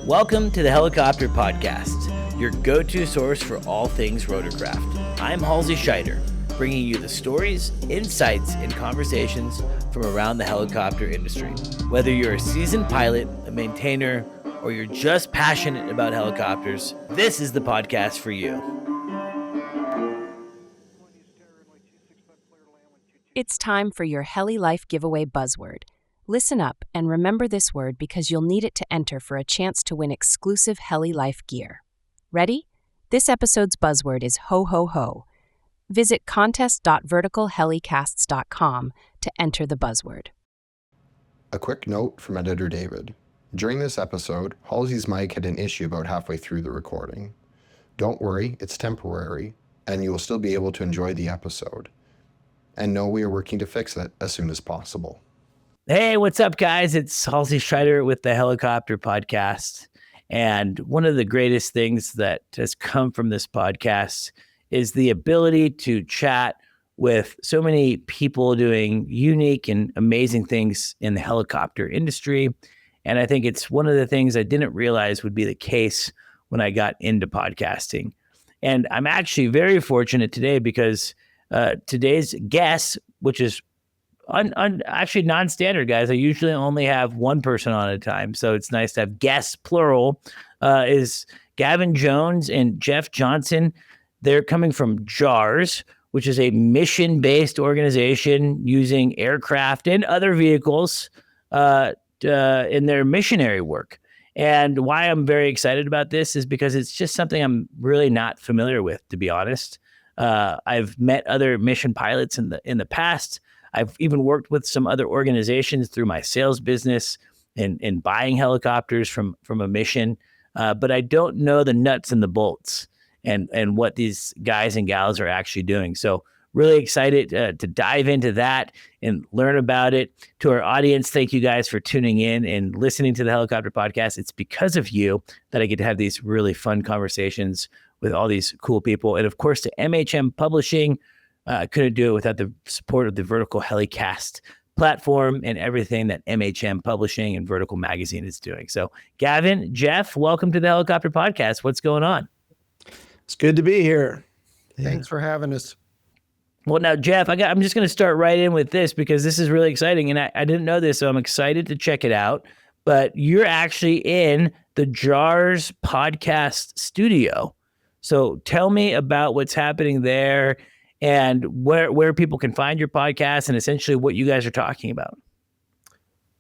Welcome to the Helicopter Podcast, your go-to source for all things rotorcraft. I'm Halsey Schider, bringing you the stories, insights, and conversations from around the helicopter industry. Whether you're a seasoned pilot, a maintainer, or you're just passionate about helicopters, this is the podcast for you. It's time for your Heli Life giveaway buzzword. Listen up and remember this word because you'll need it to enter for a chance to win exclusive Heli Life gear. Ready? This episode's buzzword is ho ho ho. Visit contest.verticalhelicasts.com to enter the buzzword. A quick note from editor David. During this episode, Halsey's mic had an issue about halfway through the recording. Don't worry, it's temporary, and you will still be able to enjoy the episode. And know we are working to fix it as soon as possible. Hey, what's up, guys? It's Halsey Schider with the Helicopter Podcast. And one of the greatest things that has come from this podcast is the ability to chat with so many people doing unique and amazing things in the helicopter industry. And I think it's one of the things I didn't realize would be the case when I got into podcasting. And I'm actually very fortunate today because today's guest, which is actually non-standard, guys. I usually only have one person on at a time, so it's nice to have guests, plural, is Gavin Jones and Jeff Johnson. They're coming from JAARS, which is a mission-based organization using aircraft and other vehicles in their missionary work. And why I'm very excited about this is because it's just something I'm really not familiar with, to be honest. I've met other mission pilots in the past. I've even worked with some other organizations through my sales business and buying helicopters from a mission, but I don't know the nuts and the bolts and what these guys and gals are actually doing. So really excited to dive into that and learn about it. To our audience, thank you guys for tuning in and listening to the Helicopter Podcast. It's because of you that I get to have these really fun conversations with all these cool people. And of course, to MHM Publishing. Couldn't do it without the support of the Vertical HeliCAST platform and everything that MHM Publishing and Vertical Magazine is doing. So, Gavin, Jeff, welcome to the Helicopter Podcast. What's going on? It's good to be here. Thanks for having us. Well, now, Jeff, I'm just going to start right in with this because this is really exciting. And I didn't know this, so I'm excited to check it out. But you're actually in the JAARS podcast studio. So tell me about what's happening there and where people can find your podcast and essentially what you guys are talking about.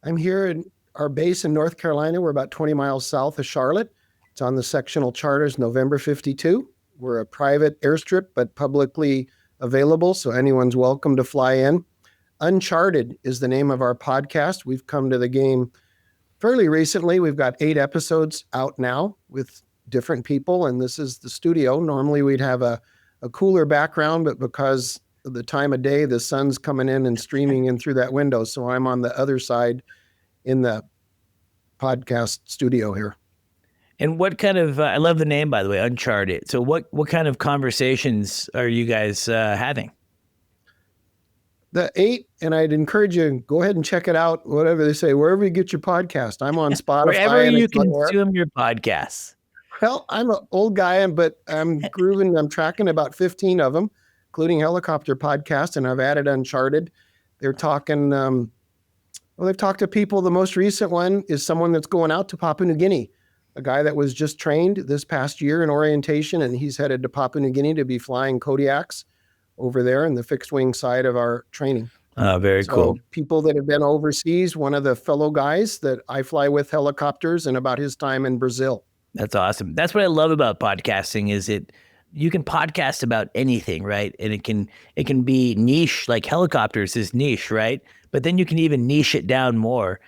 I'm here in our base in North Carolina. We're about 20 miles south of Charlotte. It's on the sectional charters November 52. We're a private airstrip, but publicly available, so anyone's welcome to fly in. Uncharted is the name of our podcast. We've come to the game fairly recently. We've got 8 episodes out now with different people, and this is the studio. Normally we'd have a cooler background, but because of the time of day, the sun's coming in and streaming in through that window. So I'm on the other side in the podcast studio here. And what kind of, I love the name, by the way, Uncharted. So what kind of conversations are you guys having? The 8, and I'd encourage you, go ahead and check it out, whatever they say, wherever you get your podcast. I'm on Spotify. Wherever you consume your podcasts. Well, I'm an old guy, but I'm grooving. I'm tracking about 15 of them, including Helicopter Podcast, and I've added Uncharted. They're talking, they've talked to people. The most recent one is someone that's going out to Papua New Guinea, a guy that was just trained this past year in orientation, and he's headed to Papua New Guinea to be flying Kodiaks over there in the fixed wing side of our training. Very cool. People that have been overseas, one of the fellow guys that I fly with helicopters, and about his time in Brazil. That's awesome. That's what I love about podcasting is you can podcast about anything, right? And it can be niche, like helicopters is niche, right? But then you can even niche it down more,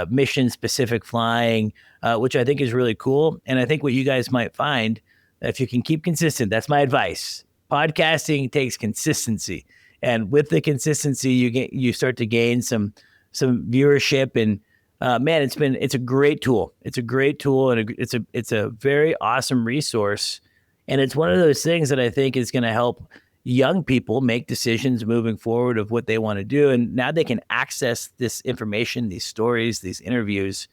mission specific flying, which I think is really cool. And I think what you guys might find, if you can keep consistent, that's my advice. Podcasting takes consistency. And with the consistency, you start to gain some viewership and man, it's a great tool. It's a great tool, and it's a very awesome resource. And it's one of those things that I think is going to help young people make decisions moving forward of what they want to do. And now they can access this information, these stories, these interviews.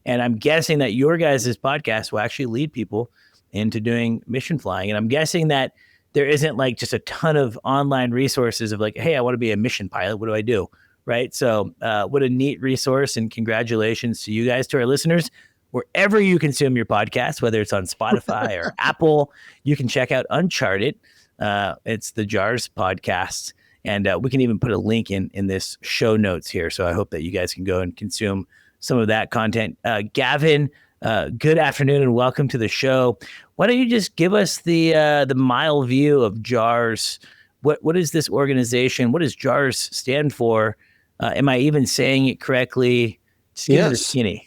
And I'm guessing that your guys' podcast will actually lead people into doing mission flying. And I'm guessing that there isn't like just a ton of online resources of like, hey, I want to be a mission pilot. What do I do? Right. So what a neat resource, and congratulations to you guys, to our listeners. Wherever you consume your podcast, whether it's on Spotify or Apple, you can check out Uncharted. It's the JAARS podcast. And we can even put a link in this show notes here. So I hope that you guys can go and consume some of that content. Gavin, good afternoon and welcome to the show. Why don't you just give us the mile view of JAARS? What is this organization? What does JAARS stand for? Am I even saying it correctly? Yes. Skinny.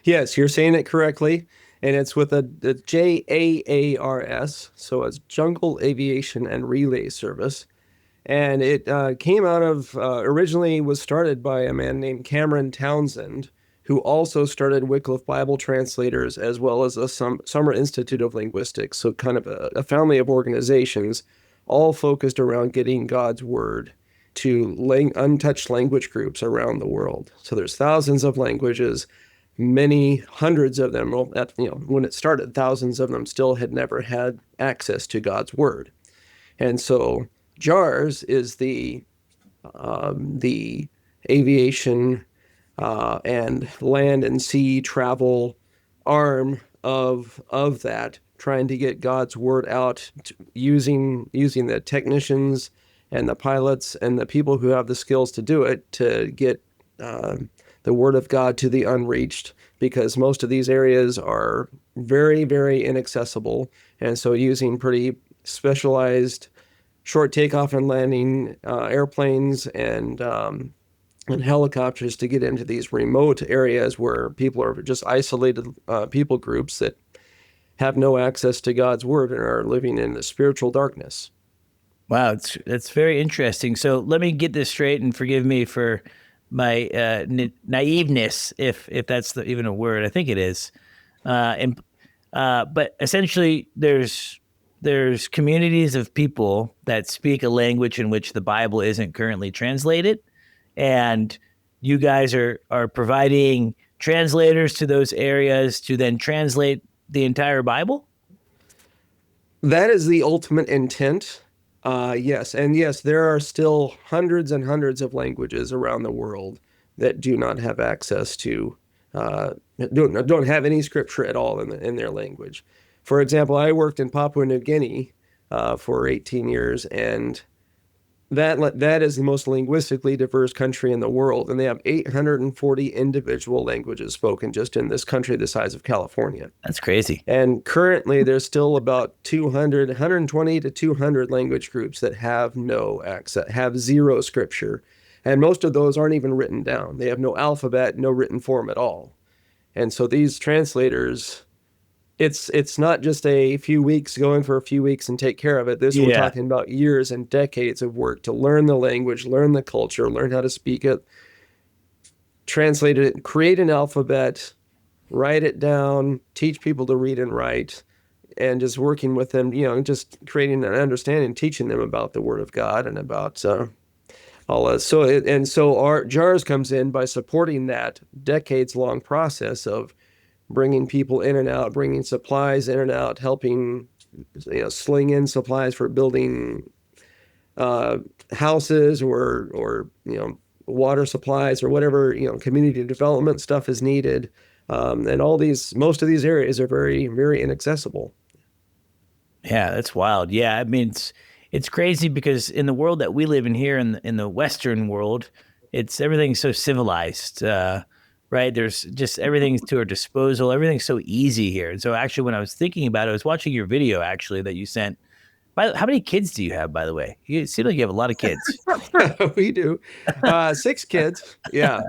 Yes, you're saying it correctly. And it's with the JAARS. So it's Jungle Aviation and Relay Service. And it came out of, originally was started by a man named Cameron Townsend, who also started Wycliffe Bible Translators, as well as a Summer Institute of Linguistics. So kind of a family of organizations, all focused around getting God's word to untouched language groups around the world. So there's thousands of languages, many hundreds of them. Well, when it started, thousands of them still had never had access to God's word. And so JAARS is the aviation and land and sea travel arm of that, trying to get God's word out using the technicians and the pilots and the people who have the skills to do it, to get the word of God to the unreached, because most of these areas are very, very inaccessible. And so using pretty specialized short takeoff and landing airplanes and helicopters to get into these remote areas where people are just isolated people groups that have no access to God's word and are living in the spiritual darkness. Wow, that's very interesting. So let me get this straight, and forgive me for my naiveness, if that's even a word. I think it is. But essentially, there's communities of people that speak a language in which the Bible isn't currently translated, and you guys are providing translators to those areas to then translate the entire Bible? That is the ultimate intent. Yes. And yes, there are still hundreds and hundreds of languages around the world that do not have access to, don't have any scripture at all in their language. For example, I worked in Papua New Guinea for 18 years, and that is the most linguistically diverse country in the world, and they have 840 individual languages spoken just in this country the size of California. That's crazy. And currently there's still about 120 to 200 language groups that have no access, have zero scripture, and most of those aren't even written down. They have no alphabet, no written form at all. And so these translators, it's not just a few weeks, going for a few weeks and take care of it. We're talking about years and decades of work to learn the language, learn the culture, learn how to speak it, translate it, create an alphabet, write it down, teach people to read and write, and just working with them, just creating an understanding, teaching them about the Word of God and about all that. So our JAARS comes in by supporting that decades-long process of bringing people in and out, bringing supplies in and out, helping, sling in supplies for building houses or water supplies or whatever, community development stuff is needed. And most of these areas are very, very inaccessible. Yeah, that's wild. Yeah, I mean, it's crazy because in the world that we live in here, in the Western world, everything's so civilized. Right? There's just everything's to our disposal. Everything's so easy here. And so actually, when I was thinking about it, I was watching your video actually that you sent. How many kids do you have, by the way? You seem like you have a lot of kids. We do. 6 kids. Yeah.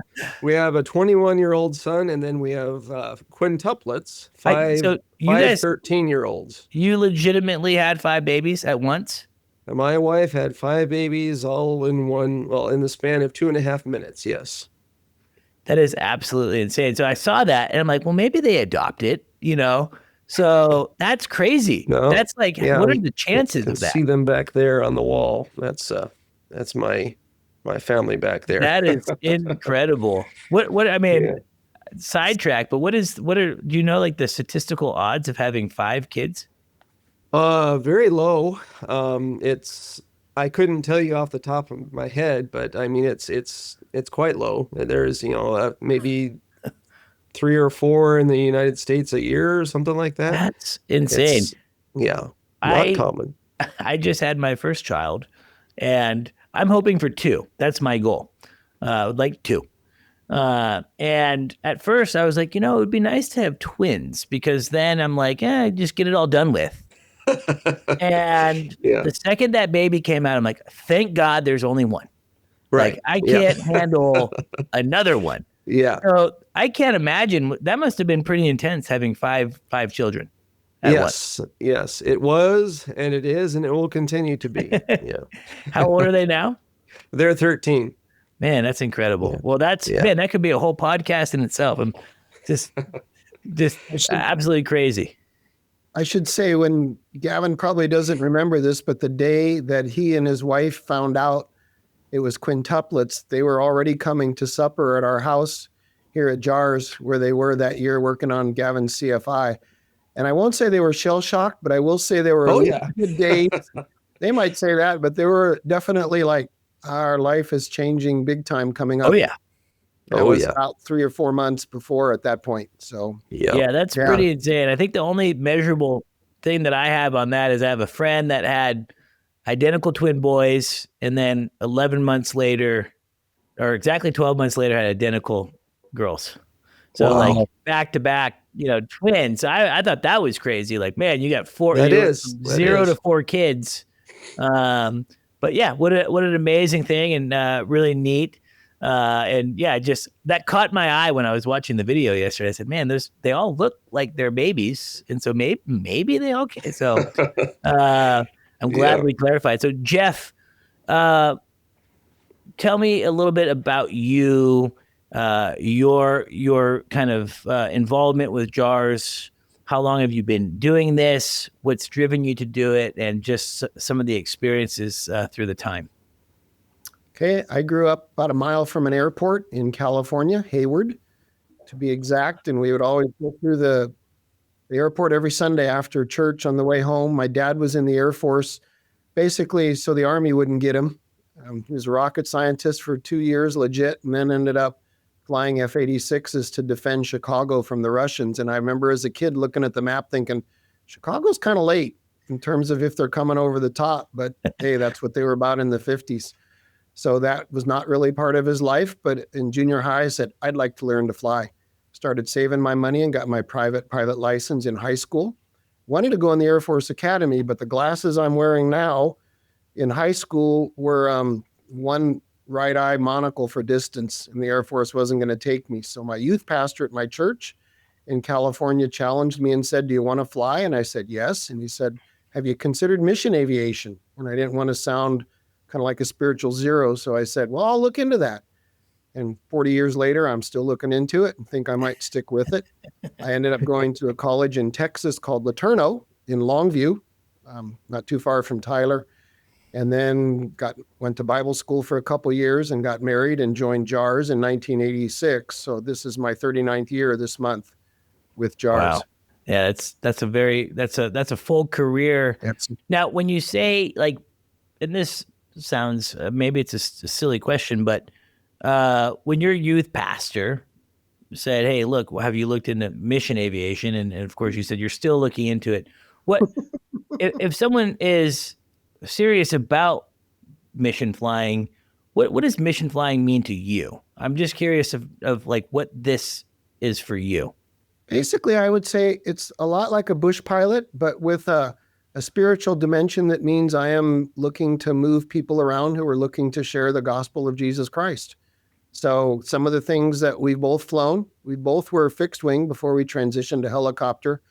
We have a 21-year-old son, and then we have quintuplets, five 13-year-olds. You legitimately had 5 babies at once? And my wife had 5 babies all in in the span of 2.5 minutes, yes. That is absolutely insane. So I saw that and I'm like, well, maybe they adopt it, So that's crazy. No, That's like, yeah, what are we the chances can of that? see them back there on the wall. That's my family back there. That is incredible. What I mean, Yeah. sidetrack, but do you know like the statistical odds of having 5 kids? Very low. I couldn't tell you off the top of my head, but I mean it's quite low. There's, maybe 3 or 4 in the United States a year or something like that. That's insane. Yeah, I not common. I just had my first child, and I'm hoping for 2. That's my goal. Like 2. And at first I was like, it would be nice to have twins, because then I'm like, just get it all done with. And Yeah. the second that baby came out, I'm like, thank God there's only one. Right. Like, I can't handle another one. Yeah. So I can't imagine. That must have been pretty intense, having five children at once. Yes, it was, and it is, and it will continue to be. Yeah. How old are they now? They're 13. Man, that's incredible. Yeah. Well, man, that could be a whole podcast in itself. I'm just absolutely crazy. I should say, when Gavin probably doesn't remember this, but the day that he and his wife found out it was quintuplets, they were already coming to supper at our house here at JAARS, where they were that year working on Gavin's CFI. And I won't say they were shell-shocked, but I will say they were good days. They might say that, but they were definitely like, our life is changing big time coming up. Oh, yeah. That was about 3 or 4 months before at that point. So yeah, that's pretty insane. I think the only measurable thing that I have on that is I have a friend that had identical twin boys, and then 11 months later, or exactly 12 months later, had identical girls. So like back to back, twins. I thought that was crazy. Like, man, you got 4. That is 0 to 4 kids. But yeah, what an amazing thing, and really neat. And yeah, just that caught my eye when I was watching the video yesterday. I said, man, they all look like they're babies. And so maybe they okay. So I'm glad we clarified. So Jeff, tell me a little bit about you, your kind of involvement with JAARS. How long have you been doing this? What's driven you to do it? And just some of the experiences through the time. Okay, I grew up about a mile from an airport in California, Hayward, to be exact. And we would always go through the airport every Sunday after church on the way home. My dad was in the Air Force, basically so the Army wouldn't get him. He was a rocket scientist for 2 years, legit, and then ended up flying F-86s to defend Chicago from the Russians. And I remember as a kid looking at the map thinking, Chicago's kind of late in terms of if they're coming over the top. But hey, that's what they were about in the 50s. So that was not really part of his life. But in junior high, I said, I'd like to learn to fly. Started saving my money and got my private pilot license in high school. Wanted to go in the Air Force Academy, but the glasses I'm wearing now in high school were one right eye monocle for distance, and the Air Force wasn't going to take me. So my youth pastor at my church in California challenged me and said, do you want to fly? And I said, yes. And he said, have you considered mission aviation? And I didn't want to sound kind of like a spiritual zero. So I said, well, I'll look into that. And 40 years later, I'm still looking into it and think I might stick with it. I ended up going to a college in Texas called Laterno in Longview, not too far from Tyler. And then went to Bible school for a couple years and got married and joined JAARS in 1986. So this is my 39th year this month with JAARS. Wow. Yeah, that's a full career. Now, when you say like, and this sounds maybe it's a silly question, but when your youth pastor said, "Hey, look, have you looked into mission aviation?" and of course you said you're still looking into it. What if someone is serious about mission flying? What does mission flying mean to you? I'm just curious of like what this is for you. Basically, I would say it's a lot like a bush pilot, but with a spiritual dimension that means I am looking to move people around who are looking to share the gospel of Jesus Christ. So some of the things that we've both flown, we both were fixed wing before we transitioned to helicopter.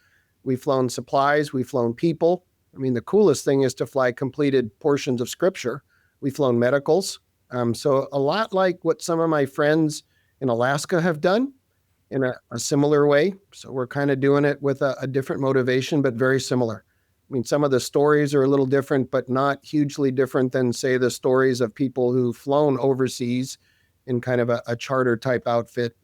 We've flown supplies, we've flown people. I mean, the coolest thing is to fly completed portions of scripture. We've flown medicals. So a lot like what some of my friends in Alaska have done, in a similar way. So we're kind of doing it with a different motivation, but very similar. I mean, some of the stories are a little different, but not hugely different than, say, the stories of people who've flown overseas in kind of a charter type outfit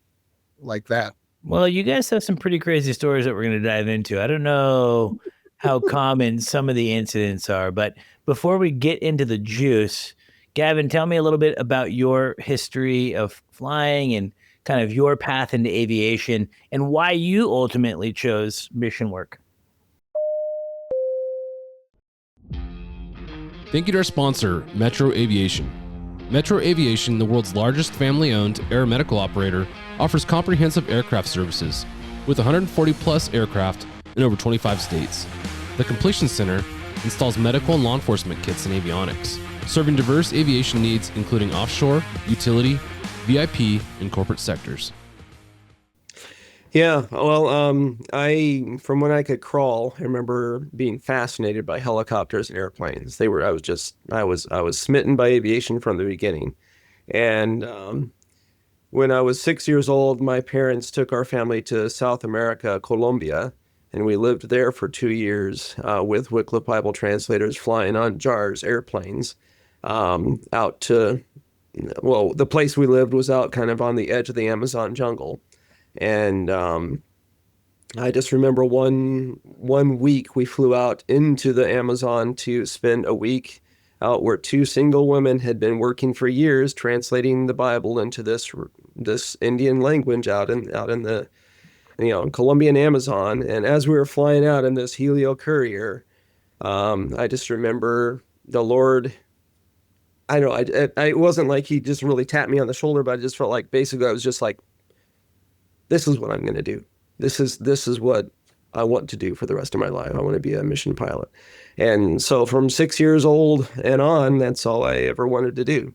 like that. Well, you guys have some pretty crazy stories that we're going to dive into. I don't know how common some of the incidents are, but before we get into the juice, Gavin, tell me a little bit about your history of flying and kind of your path into aviation and why you ultimately chose mission work. Thank you to our sponsor, Metro Aviation. Metro Aviation, the world's largest family-owned aeromedical operator, offers comprehensive aircraft services with 140 plus aircraft in over 25 states. The Completion Center installs medical and law enforcement kits and avionics, serving diverse aviation needs including offshore, utility, VIP, and corporate sectors. Yeah, well, from when I could crawl, I remember being fascinated by helicopters and airplanes. I was smitten by aviation from the beginning. And when I was 6 years old, my parents took our family to South America, Colombia, and we lived there for 2 years with Wycliffe Bible translators flying on JAARS airplanes out to, well, the place we lived was out kind of on the edge of the Amazon jungle. And I just remember one week we flew out into the Amazon to spend a week out where two single women had been working for years translating the Bible into this Indian language out in the Colombian Amazon. And as we were flying out in this Helio courier, I just remember the Lord. I know it wasn't like he just really tapped me on the shoulder, but I just felt like basically I was just like, this is what I'm going to do. This is what I want to do for the rest of my life. I want to be a mission pilot. And so from 6 years old and on, that's all I ever wanted to do.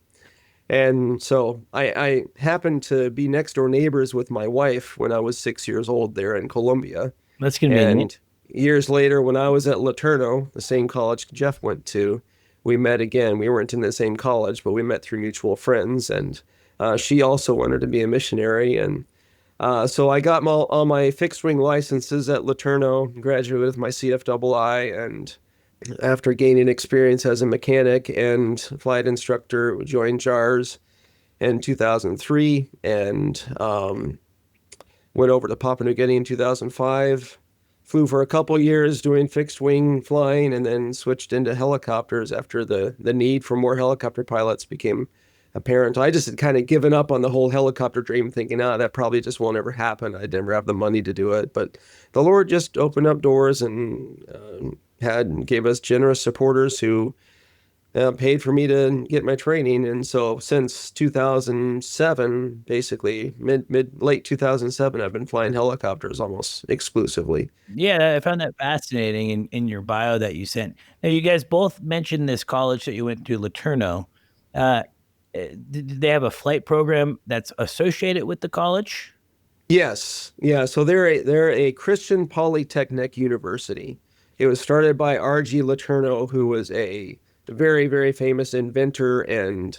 And so I happened to be next door neighbors with my wife when I was 6 years old there in Colombia. That's convenient. And years later, when I was at LeTourneau, the same college Jeff went to, we met again. We weren't in the same college, but we met through mutual friends. And she also wanted to be a missionary. And so I got all my fixed wing licenses at LeTourneau, graduated with my CFII, and after gaining experience as a mechanic and flight instructor, joined JAARS in 2003 and went over to Papua New Guinea in 2005. Flew for a couple years doing fixed wing flying and then switched into helicopters after the need for more helicopter pilots became apparent. I just had kind of given up on the whole helicopter dream, thinking, that probably just won't ever happen. I'd never have the money to do it. But the Lord just opened up doors and gave us generous supporters who paid for me to get my training. And so since 2007, basically late 2007, I've been flying helicopters almost exclusively. Yeah, I found that fascinating in your bio that you sent. Now, you guys both mentioned this college that you went to, LeTourneau. Did they have a flight program that's associated with the college? Yes. Yeah. So they're a Christian polytechnic university. It was started by R.G. LeTourneau, who was a very, very famous inventor and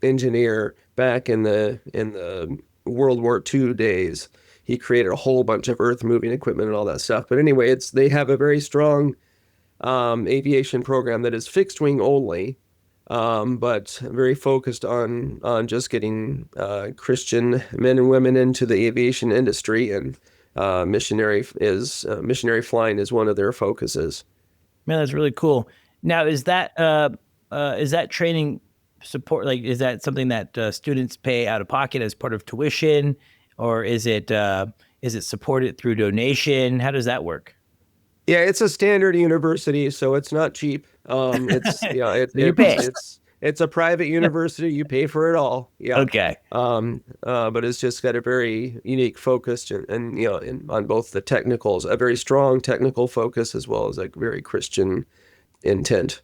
engineer back in the World War II days. He created a whole bunch of earth-moving equipment and all that stuff. But anyway, they have a very strong aviation program that is fixed wing only. But very focused on just getting Christian men and women into the aviation industry, and missionary flying is one of their focuses. Man, that's really cool. Now, is that training support? Like, is that something that students pay out of pocket as part of tuition, or is it supported through donation? How does that work? Yeah, it's a standard university, so it's not cheap. It's a private university. You pay for it all. Yeah. Okay. But it's just got a very unique focus and on both the technicals, a very strong technical focus as well as a very Christian intent.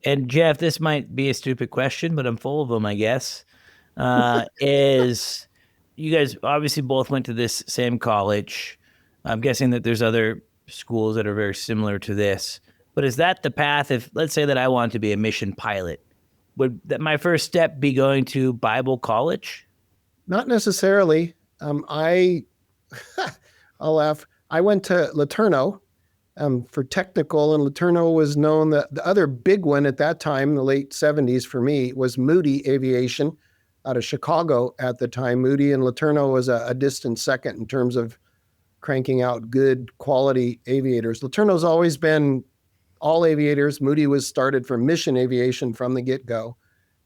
And Jeff, this might be a stupid question, but I'm full of them, I guess. Is you guys obviously both went to this same college. I'm guessing that there's other schools that are very similar to this, but is that the path? If let's say that I want to be a mission pilot, would that my first step be going to Bible college? Not necessarily. I, I'll laugh. I went to LeTourneau for technical, and LeTourneau was known that the other big one at that time, in the late 70s for me, was Moody Aviation out of Chicago at the time. Moody and LeTourneau was a distant second in terms of cranking out good quality aviators. LeTourneau's always been all aviators. Moody was started from mission aviation from the get-go.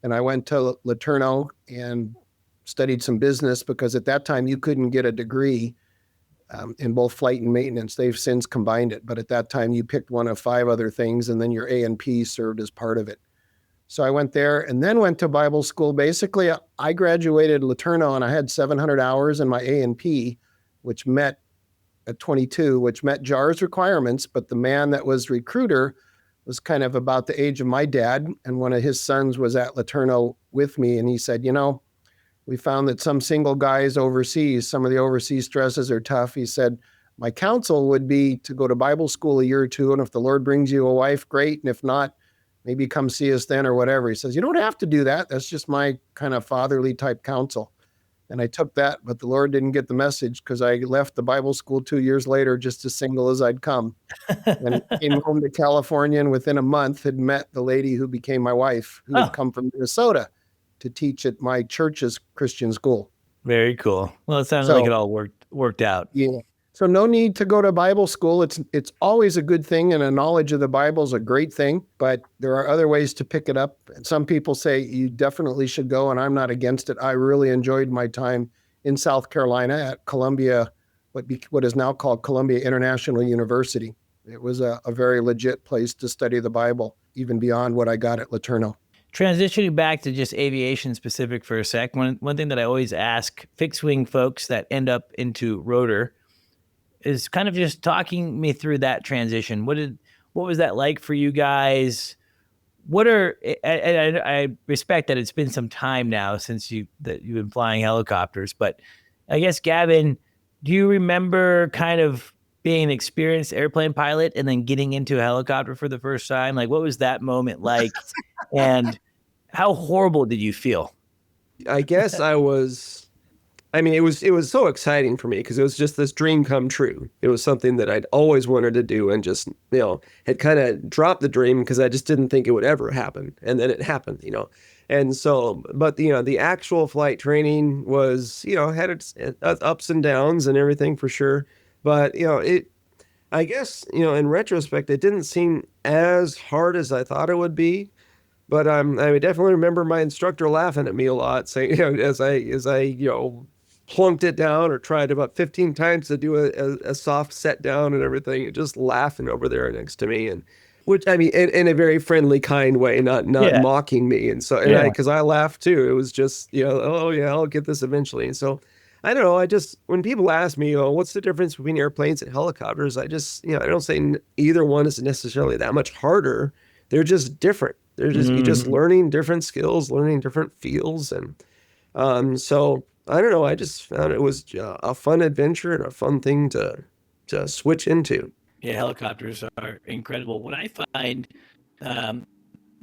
And I went to LeTourneau and studied some business because at that time you couldn't get a degree in both flight and maintenance. They've since combined it, but at that time you picked one of 5 other things, and then your A&P served as part of it. So I went there and then went to Bible school. Basically, I graduated LeTourneau and I had 700 hours in my A&P, which met at 22, which met JAARS requirements, but the man that was recruiter was kind of about the age of my dad, and one of his sons was at LeTourneau with me, and he said, we found that some single guys overseas, some of the overseas stresses are tough. He said, my counsel would be to go to Bible school a year or two, and if the Lord brings you a wife, great, and if not, maybe come see us then or whatever. He says, you don't have to do that. That's just my kind of fatherly type counsel. And I took that, but the Lord didn't get the message because I left the Bible school 2 years later, just as single as I'd come, and came home to California, and within a month had met the lady who became my wife, who had come from Minnesota to teach at my church's Christian school. Very cool. Well, it sounds like it all worked out. Yeah. So no need to go to Bible school. It's always a good thing, and a knowledge of the Bible is a great thing, but there are other ways to pick it up. And some people say you definitely should go, and I'm not against it. I really enjoyed my time in South Carolina at Columbia, what is now called Columbia International University. It was a very legit place to study the Bible, even beyond what I got at LeTourneau. Transitioning back to just aviation specific for a sec, one thing that I always ask fixed wing folks that end up into rotor is kind of just talking me through that transition. What was that like for you guys? I respect that it's been some time now since you've been flying helicopters, but I guess, Gavin, do you remember kind of being an experienced airplane pilot and then getting into a helicopter for the first time? Like, what was that moment like? And how horrible did you feel? I guess it was so exciting for me because it was just this dream come true. It was something that I'd always wanted to do and just, had kind of dropped the dream because I just didn't think it would ever happen. And then it happened, And so, but the actual flight training was, had its ups and downs and everything for sure. But, I guess, in retrospect, it didn't seem as hard as I thought it would be. But I definitely remember my instructor laughing at me a lot, saying, as I plunked it down or tried about 15 times to do a soft set down and everything, and just laughing over there next to me, and which in a very friendly, kind way, not mocking me, and so because I laughed too. It was just oh yeah, I'll get this eventually. And so I don't know. When people ask me, what's the difference between airplanes and helicopters, I just I don't say either one is necessarily that much harder. They're just different. They're just you're just learning different skills, learning different fields, and so I don't know. I just found it was a fun adventure and a fun thing to switch into. Yeah, helicopters are incredible. What I find, I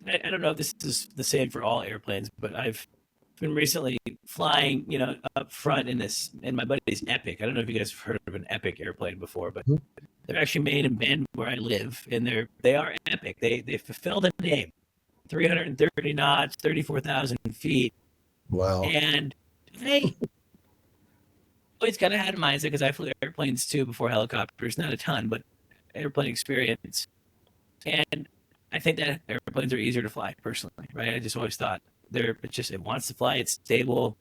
don't know if this is the same for all airplanes, but I've been recently flying, up front in my buddy's Epic. I don't know if you guys have heard of an Epic airplane before, but they're actually made in Bend where I live, and they are epic. They fulfill the name. 330 knots, 34,000 feet. Wow. And I always kind of had in mind because I flew airplanes too before helicopters, not a ton, but airplane experience. And I think that airplanes are easier to fly personally, right? I just always thought it wants to fly, it's stable.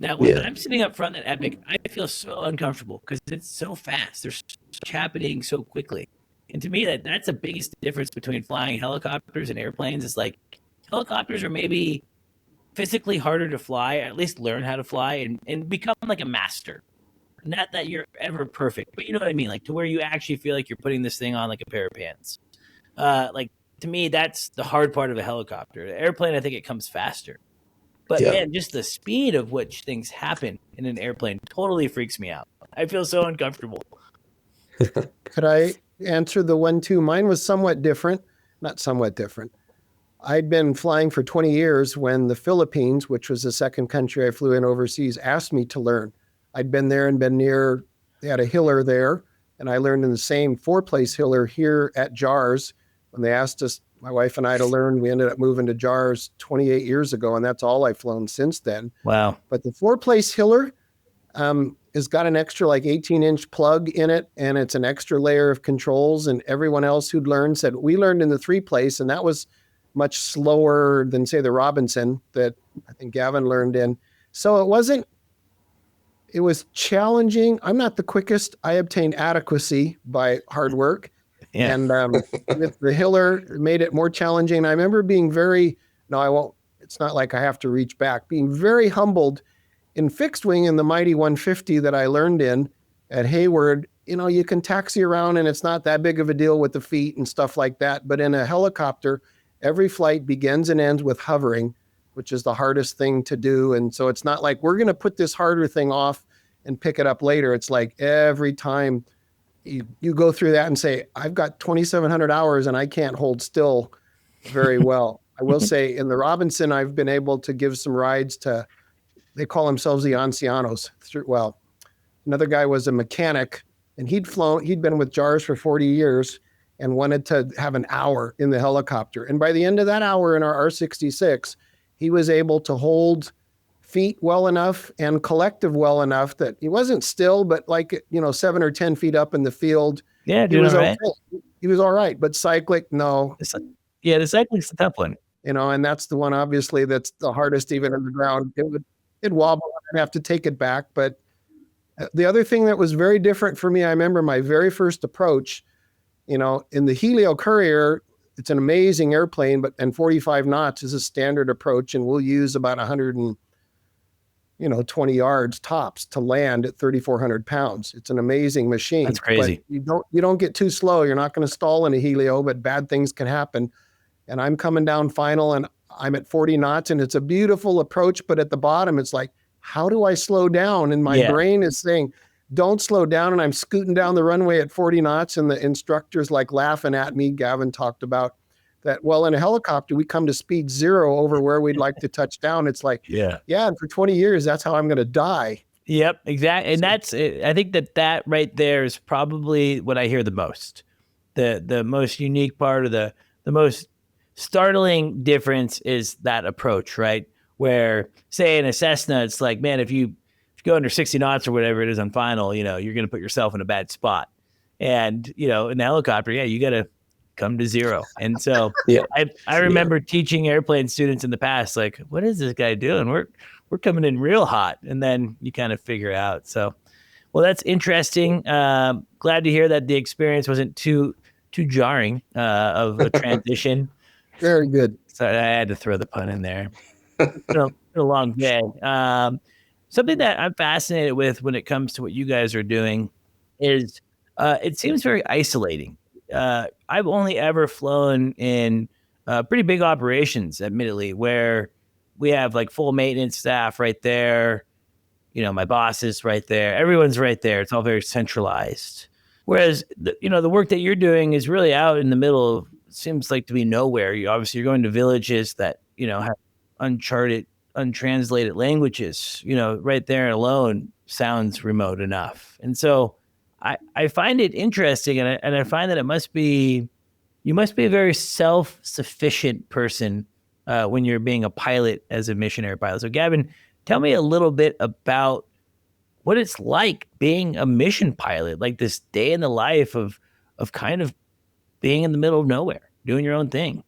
Now, when I'm sitting up front at Epic, I feel so uncomfortable because it's so fast. There's so much happening so quickly. And to me, that's the biggest difference between flying helicopters and airplanes is like helicopters are maybe physically harder to fly, or at least learn how to fly and become like a master. Not that you're ever perfect, but you know what I mean? Like to where you actually feel like you're putting this thing on like a pair of pants. Like to me, that's the hard part of a helicopter. The airplane, I think it comes faster. But man, just the speed of which things happen in an airplane totally freaks me out. I feel so uncomfortable. Could I answer the 1-2? Mine was somewhat different. Not somewhat different. I'd been flying for 20 years when the Philippines, which was the second country I flew in overseas, asked me to learn. I'd been there and been near, they had a hiller there, and I learned in the same 4-place hiller here at JAARS. When they asked us, my wife and I, to learn, we ended up moving to JAARS 28 years ago, and that's all I've flown since then. Wow. But the 4-place hiller has got an extra like 18-inch plug in it, and it's an extra layer of controls, and everyone else who'd learned said, we learned in the 3-place, and that was much slower than, say, the Robinson that I think Gavin learned in. So it was challenging. I'm not the quickest. I obtained adequacy by hard work. Yeah. And with the hiller, it made it more challenging. I remember being it's not like I have to reach back, being very humbled in fixed wing in the Mighty 150 that I learned in at Hayward. You can taxi around and it's not that big of a deal with the feet and stuff like that. But in a helicopter, every flight begins and ends with hovering, which is the hardest thing to do. And so it's not like we're going to put this harder thing off and pick it up later. It's like every time you go through that and say, I've got 2,700 hours and I can't hold still very well. I will say in the Robinson, I've been able to give some rides to, they call themselves the ancianos. Well, another guy was a mechanic, and he'd been with JAARS for 40 years and wanted to have an hour in the helicopter. And by the end of that hour in our R66, he was able to hold feet well enough and collective well enough that he wasn't still, but 7 or 10 feet up in the field. Yeah, he was all right. Okay. He was all right, but cyclic, no. The cyclic's the tough one. And that's the one, obviously, that's the hardest even on the ground. It'd wobble and have to take it back. But the other thing that was very different for me, I remember my very first approach, in the Helio Courier, it's an amazing airplane, and 45 knots is a standard approach, and we'll use about 120 yards tops to land at 3,400 pounds. It's an amazing machine. That's crazy. But you don't get too slow. You're not going to stall in a Helio, but bad things can happen. And I'm coming down final, and I'm at 40 knots, and it's a beautiful approach, but at the bottom, it's like, how do I slow down? And my brain is saying, don't slow down. And I'm scooting down the runway at 40 knots, and the instructor's like laughing at me. Gavin talked about that. Well, in a helicopter, we come to speed 0 over where we'd like to touch down. It's like, and for 20 years, that's how I'm going to die. Yep, exactly. And I think that right there is probably what I hear the most. The most unique part of the most startling difference is that approach, right? Where, say, in a Cessna, it's like, man, if you go under 60 knots or whatever it is on final, you're going to put yourself in a bad spot. And, in the helicopter, you got to come to 0. And so I remember teaching airplane students in the past, like, what is this guy doing? We're coming in real hot. And then you kind of figure out. So, well, that's interesting. Glad to hear that the experience wasn't too jarring of a transition. Very good. So I had to throw the pun in there. It's been a long day. Something that I'm fascinated with when it comes to what you guys are doing is it seems very isolating. I've only ever flown in pretty big operations, admittedly, where we have like full maintenance staff right there. My boss is right there. Everyone's right there. It's all very centralized. Whereas, the work that you're doing is really out in the middle of, seems like to be nowhere. You're going to villages that, have uncharted, untranslated languages, right there alone sounds remote enough. And so I find it interesting, and I find that you must be a very self-sufficient person when you're being a pilot as a missionary pilot. So Gavin, tell me a little bit about what it's like being a mission pilot, like this day in the life of kind of being in the middle of nowhere, doing your own thing.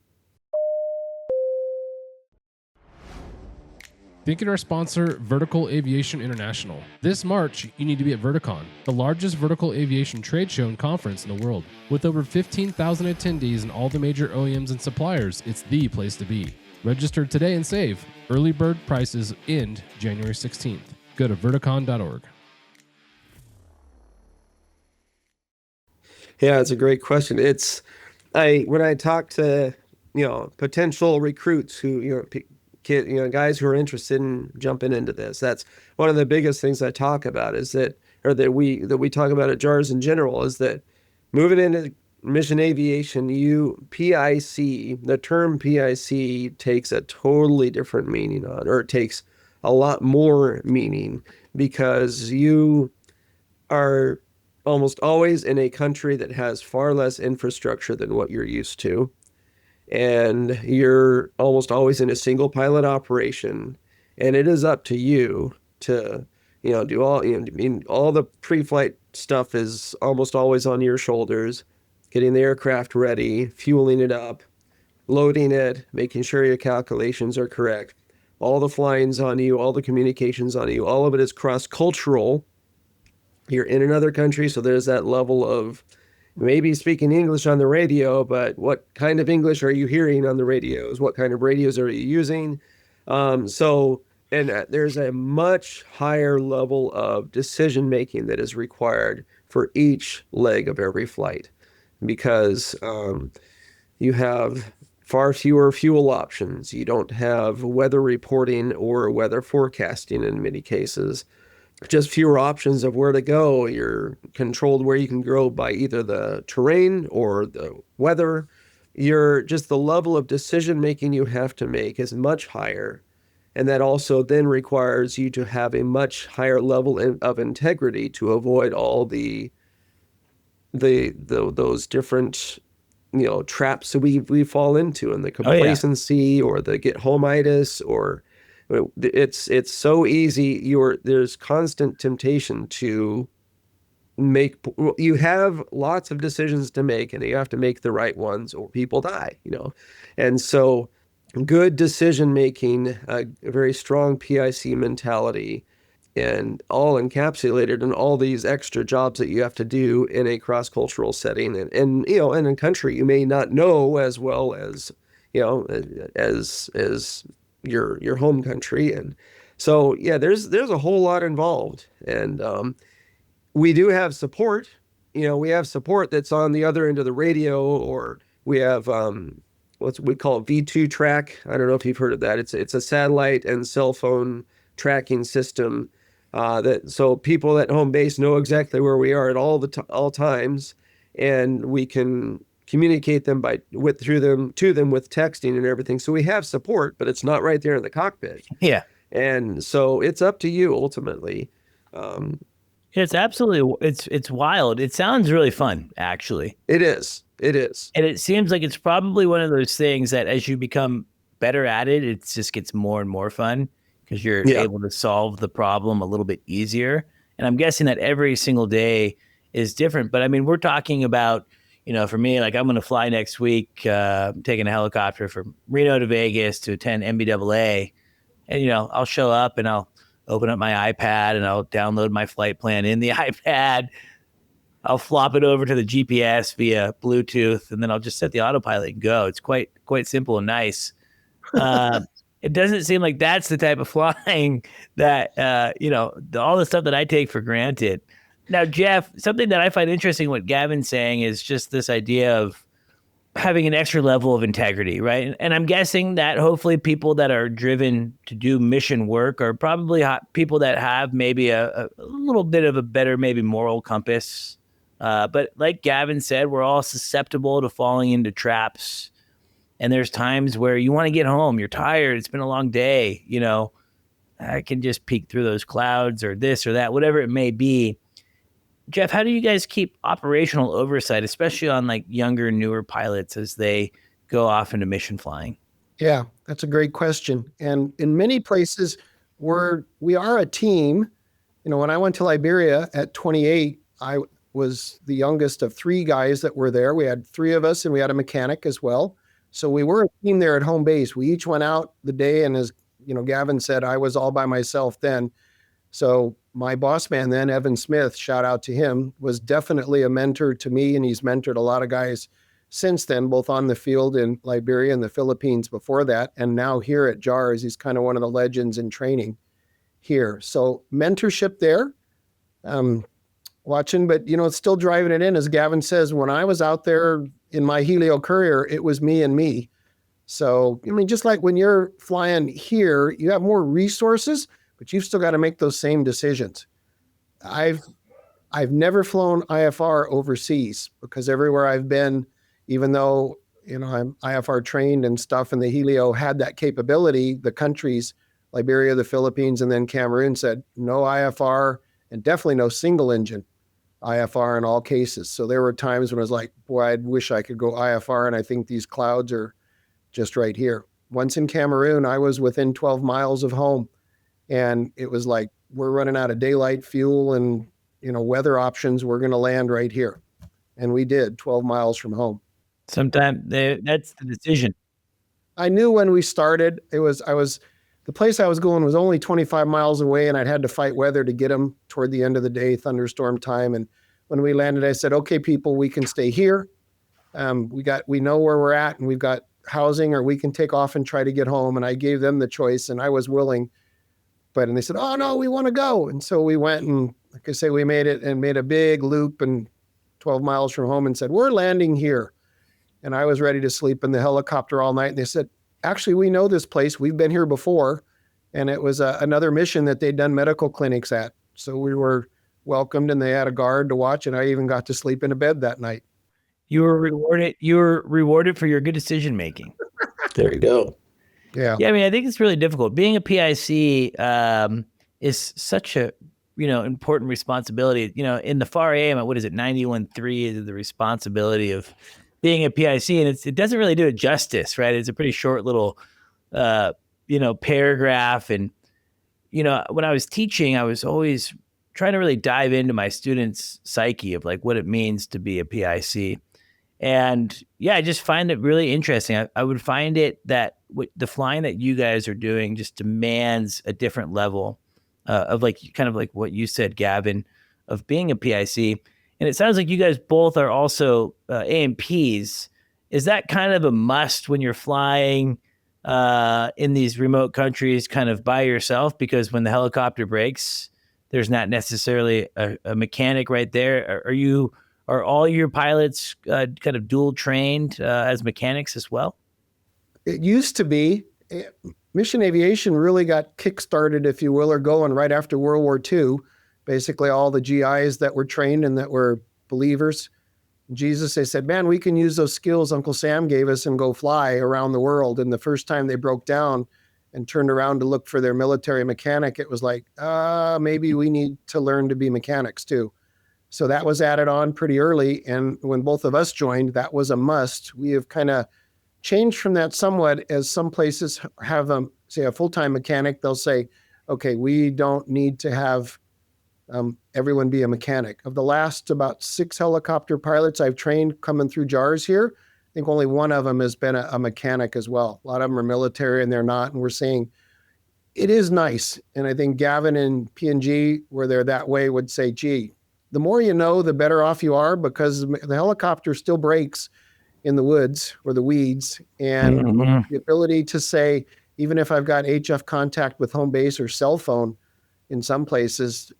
Thank you to our sponsor, Vertical Aviation International. This March, you need to be at Verticon, the largest vertical aviation trade show and conference in the world. With over 15,000 attendees and all the major OEMs and suppliers, it's the place to be. Register today and save. Early bird prices end January 16th. Go to verticon.org. Yeah, it's a great question. When I talk to, potential recruits who, guys who are interested in jumping into this, that's one of the biggest things I talk about that we talk about at JAARS in general, is that moving into mission aviation, the term PIC takes a totally different meaning on, or it takes a lot more meaning, because you are almost always in a country that has far less infrastructure than what you're used to. And you're almost always in a single pilot operation. And it is up to you to, do all, all the pre-flight stuff is almost always on your shoulders, getting the aircraft ready, fueling it up, loading it, making sure your calculations are correct. All the flying's on you, all the communications on you, all of it is cross-cultural. You're in another country, so there's that level of maybe speaking English on the radio, but what kind of English are you hearing on the radios? What kind of radios are you using? There's a much higher level of decision-making that is required for each leg of every flight, because you have far fewer fuel options. You don't have weather reporting or weather forecasting in many cases. Just fewer options of where to go. You're controlled where you can go by either the terrain or the weather. The level of decision making you have to make is much higher. And that also then requires you to have a much higher level of integrity to avoid all those different traps that we fall into, and the complacency or the get homeitis, or it's so easy. There's constant temptation to you have lots of decisions to make, and you have to make the right ones or people die, And so good decision making, a very strong PIC mentality, and all encapsulated in all these extra jobs that you have to do in a cross-cultural setting, and in a country you may not know as well as as your home country. And so there's a whole lot involved, and we do have support. We have support that's on the other end of the radio, or we have what we call V2 track. I don't know if you've heard of that. It's a satellite and cell phone tracking system. So people at home base know exactly where we are at all times, and we can communicate to them with texting and everything. So we have support, but it's not right there in the cockpit. Yeah. And so it's up to you ultimately. It's absolutely, it's wild. It sounds really fun, actually. It is. And it seems like it's probably one of those things that as you become better at it, it just gets more and more fun, because you're able to solve the problem a little bit easier. And I'm guessing that every single day is different. But I mean, we're talking about, for me, like I'm going to fly next week, taking a helicopter from Reno to Vegas to attend MBAA. And, I'll show up and I'll open up my iPad and I'll download my flight plan in the iPad. I'll flop it over to the GPS via Bluetooth, and then I'll just set the autopilot and go. It's quite simple and nice. It doesn't seem like that's the type of flying that, all the stuff that I take for granted. Now, Jeff, something that I find interesting what Gavin's saying is just this idea of having an extra level of integrity, right? And I'm guessing that hopefully people that are driven to do mission work are probably people that have maybe a little bit of a better, maybe moral compass. But like Gavin said, we're all susceptible to falling into traps. And there's times where you want to get home. You're tired. It's been a long day. I can just peek through those clouds or this or that, whatever it may be. Jeff, how do you guys keep operational oversight, especially on like younger, newer pilots as they go off into mission flying? Yeah, that's a great question. And in many places we are a team. When I went to Liberia at 28, I was the youngest of three guys that were there. We had three of us, and we had a mechanic as well. So we were a team there at home base. We each went out the day, and as Gavin said, I was all by myself then. So my boss man then, Evan Smith, shout out to him, was definitely a mentor to me, and he's mentored a lot of guys since then, both on the field in Liberia and the Philippines before that, and now here at JAARS. He's kind of one of the legends in training here. So mentorship there, watching, but it's still driving it in. As Gavin says, when I was out there in my Helio Courier, it was me and me. So, just like when you're flying here, you have more resources, but you've still got to make those same decisions. I've never flown IFR overseas, because everywhere I've been, even though, I'm IFR trained and stuff, and the Helio had that capability, the countries Liberia, the Philippines, and then Cameroon said no IFR and definitely no single engine IFR in all cases. So there were times when I was like, boy, I wish I could go IFR, and I think these clouds are just right here. Once in Cameroon, I was within 12 miles of home, and it was like, we're running out of daylight fuel and, weather options. We're going to land right here. And we did, 12 miles from home. Sometimes that's the decision. I knew when we started, the place I was going was only 25 miles away, and I'd had to fight weather to get them toward the end of the day, thunderstorm time. And when we landed, I said, okay, people, we can stay here. We know where we're at, and we've got housing, or we can take off and try to get home. And I gave them the choice, and I was willing. And they said, oh no, we want to go. And so we went, and like I say, we made it and made a big loop and 12 miles from home and said, we're landing here. And I was ready to sleep in the helicopter all night. And they said, actually, we know this place. We've been here before. And it was another mission that they'd done medical clinics at. So we were welcomed, and they had a guard to watch. And I even got to sleep in a bed that night. You were rewarded for your good decision making. There you go. Yeah. Yeah. I mean, I think it's really difficult. Being a PIC is such a, important responsibility. In the FAR AM, what is it? 91.3 is the responsibility of being a PIC, and it doesn't really do it justice, right? It's a pretty short little, paragraph. And, when I was teaching, I was always trying to really dive into my students' psyche of like what it means to be a PIC. And yeah, I just find it really interesting. I would find it that the flying that you guys are doing just demands a different level of kind of like what you said, Gavin, of being a PIC. And it sounds like you guys both are also AMPs. Is that kind of a must when you're flying in these remote countries kind of by yourself? Because when the helicopter breaks, there's not necessarily a mechanic right there. Are all your pilots kind of dual trained as mechanics as well? It used to be. Mission aviation really got kickstarted, if you will, or going right after World War II. Basically, all the GIs that were trained and that were believers in Jesus, they said, man, we can use those skills Uncle Sam gave us and go fly around the world. And the first time they broke down and turned around to look for their military mechanic, it was like, maybe we need to learn to be mechanics too. So that was added on pretty early. And when both of us joined, that was a must. We have kind of changed from that somewhat, as some places have, say, a full-time mechanic. They'll say, okay, we don't need to have everyone be a mechanic. Of the last about 6 helicopter pilots I've trained coming through JAARS here, I think only one of them has been a mechanic as well. A lot of them are military and they're not. And we're saying it is nice. And I think Gavin and P&G, where they're that way, would say, gee, the more you know, the better off you are, because the helicopter still breaks in the woods or the weeds. And the ability to say, even if I've got HF contact with home base or cell phone in some places,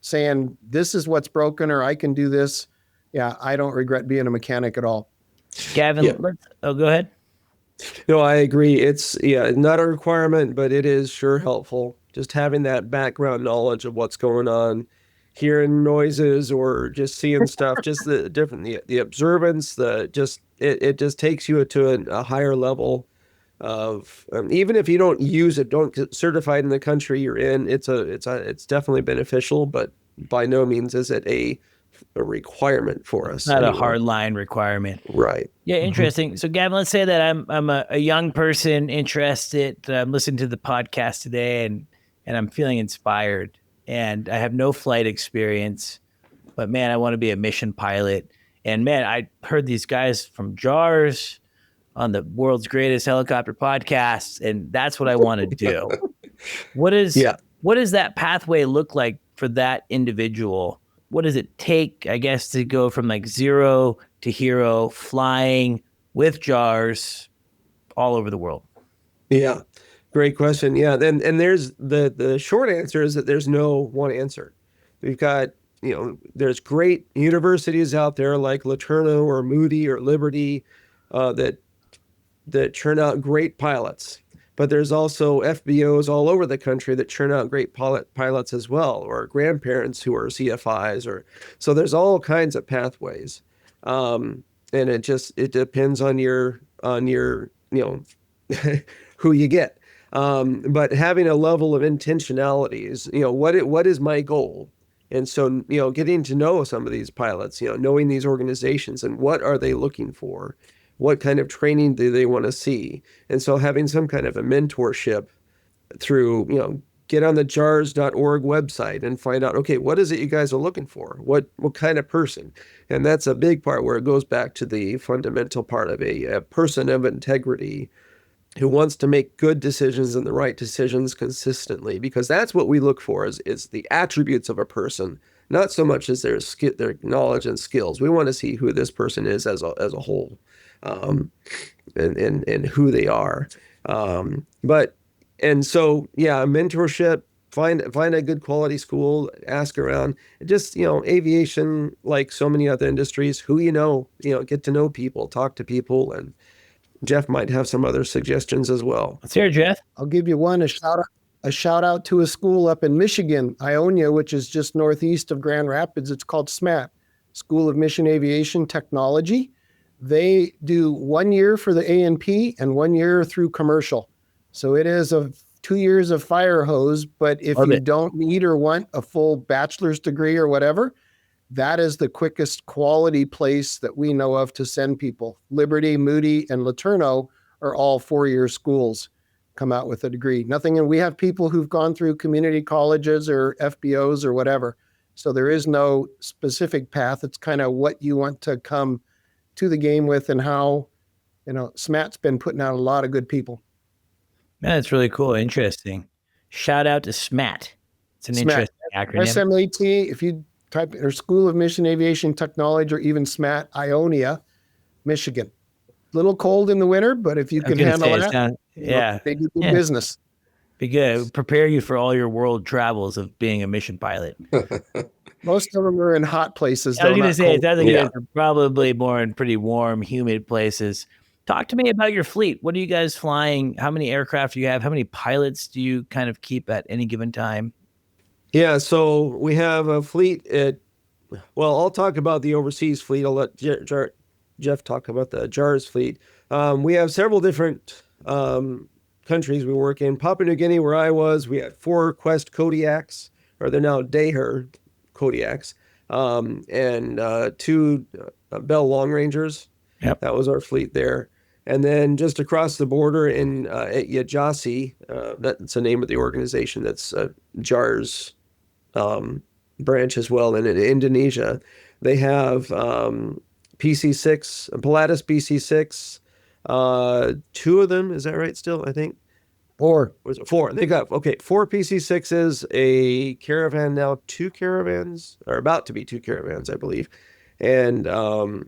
saying this is what's broken or I can do this. Yeah, I don't regret being a mechanic at all. Gavin, go ahead. No, I agree. It's not a requirement, but it is sure helpful. Just having that background knowledge of what's going on, hearing noises or just seeing stuff, just the observance, it just takes you to a higher level of, even if you don't use it, don't get certified in the country you're in, it's definitely beneficial, but by no means is it a requirement for us. Not a hard line requirement. Right. Yeah, interesting. So Gavin, let's say that I'm a young person interested. I'm listening to the podcast today and I'm feeling inspired, and I have no flight experience, but man, I want to be a mission pilot. And man, I heard these guys from JAARS on the world's greatest helicopter podcast, and that's what I want to do. What does that pathway look like for that individual? What does it take, I guess, to go from like zero to hero, flying with JAARS all over the world? Yeah, great question. Yeah, and there's the short answer is that there's no one answer. We've got, there's great universities out there like LeTourneau or Moody or Liberty that churn out great pilots. But there's also FBOs all over the country that churn out great pilots as well, or grandparents who are CFIs, so there's all kinds of pathways. And it depends on your who you get. But having a level of intentionality is, what is my goal? And so, getting to know some of these pilots, knowing these organizations and what are they looking for? What kind of training do they want to see? And so having some kind of a mentorship through, get on the JAARS.org website and find out, okay, what is it you guys are looking for? What kind of person? And that's a big part where it goes back to the fundamental part of a person of integrity who wants to make good decisions and the right decisions consistently, because that's what we look for is the attributes of a person, not so much as their knowledge and skills. We want to see who this person is as a whole, and who they are. Mentorship, find a good quality school, ask around. Just, aviation, like so many other industries, who get to know people, talk to people, and Jeff might have some other suggestions as well. Let's hear it, Jeff. I'll give you one, a shout out to a school up in Michigan, Ionia, which is just northeast of Grand Rapids. It's called SMAT, School of Mission Aviation Technology. They do 1 year for the A&P and 1 year through commercial. So it is 2 years of fire hose, but if you don't need or want a full bachelor's degree or whatever, that is the quickest quality place that we know of to send people. Liberty, Moody, and Laterno are all 4-year schools, come out with a degree. And we have people who've gone through community colleges or FBOs or whatever. So there is no specific path. It's kind of what you want to come to the game with, and how, SMAT's been putting out a lot of good people. Man, that's really cool. Interesting. Shout out to SMAT. It's an interesting acronym. SMAT, if you type in School of Mission Aviation Technology, or even SMAT, Ionia, Michigan. Little cold in the winter, but if you can handle that, they do good business. Be good. Prepare you for all your world travels of being a mission pilot. Most of them are in hot places. I was going to say, it sounds like you guys are probably more in pretty warm, humid places. Talk to me about your fleet. What are you guys flying? How many aircraft do you have? How many pilots do you kind of keep at any given time? Yeah, so we have a fleet I'll talk about the overseas fleet. I'll let Jeff talk about the JAARS fleet. We have several different countries we work in. Papua New Guinea, where I was, we had 4 Quest Kodiaks, or they're now JAARS Kodiaks, and 2 Bell LongRangers. Yep. That was our fleet there. And then just across the border at Yajasi, that's the name of the organization, that's JAARS branch as well. And in Indonesia, they have PC-6, Pilatus PC-6, 2 of them. Is that right still, I think? 4. Was it 4? They got, 4 PC-6s, a Caravan, now 2 Caravans, or about to be 2 Caravans, I believe. And a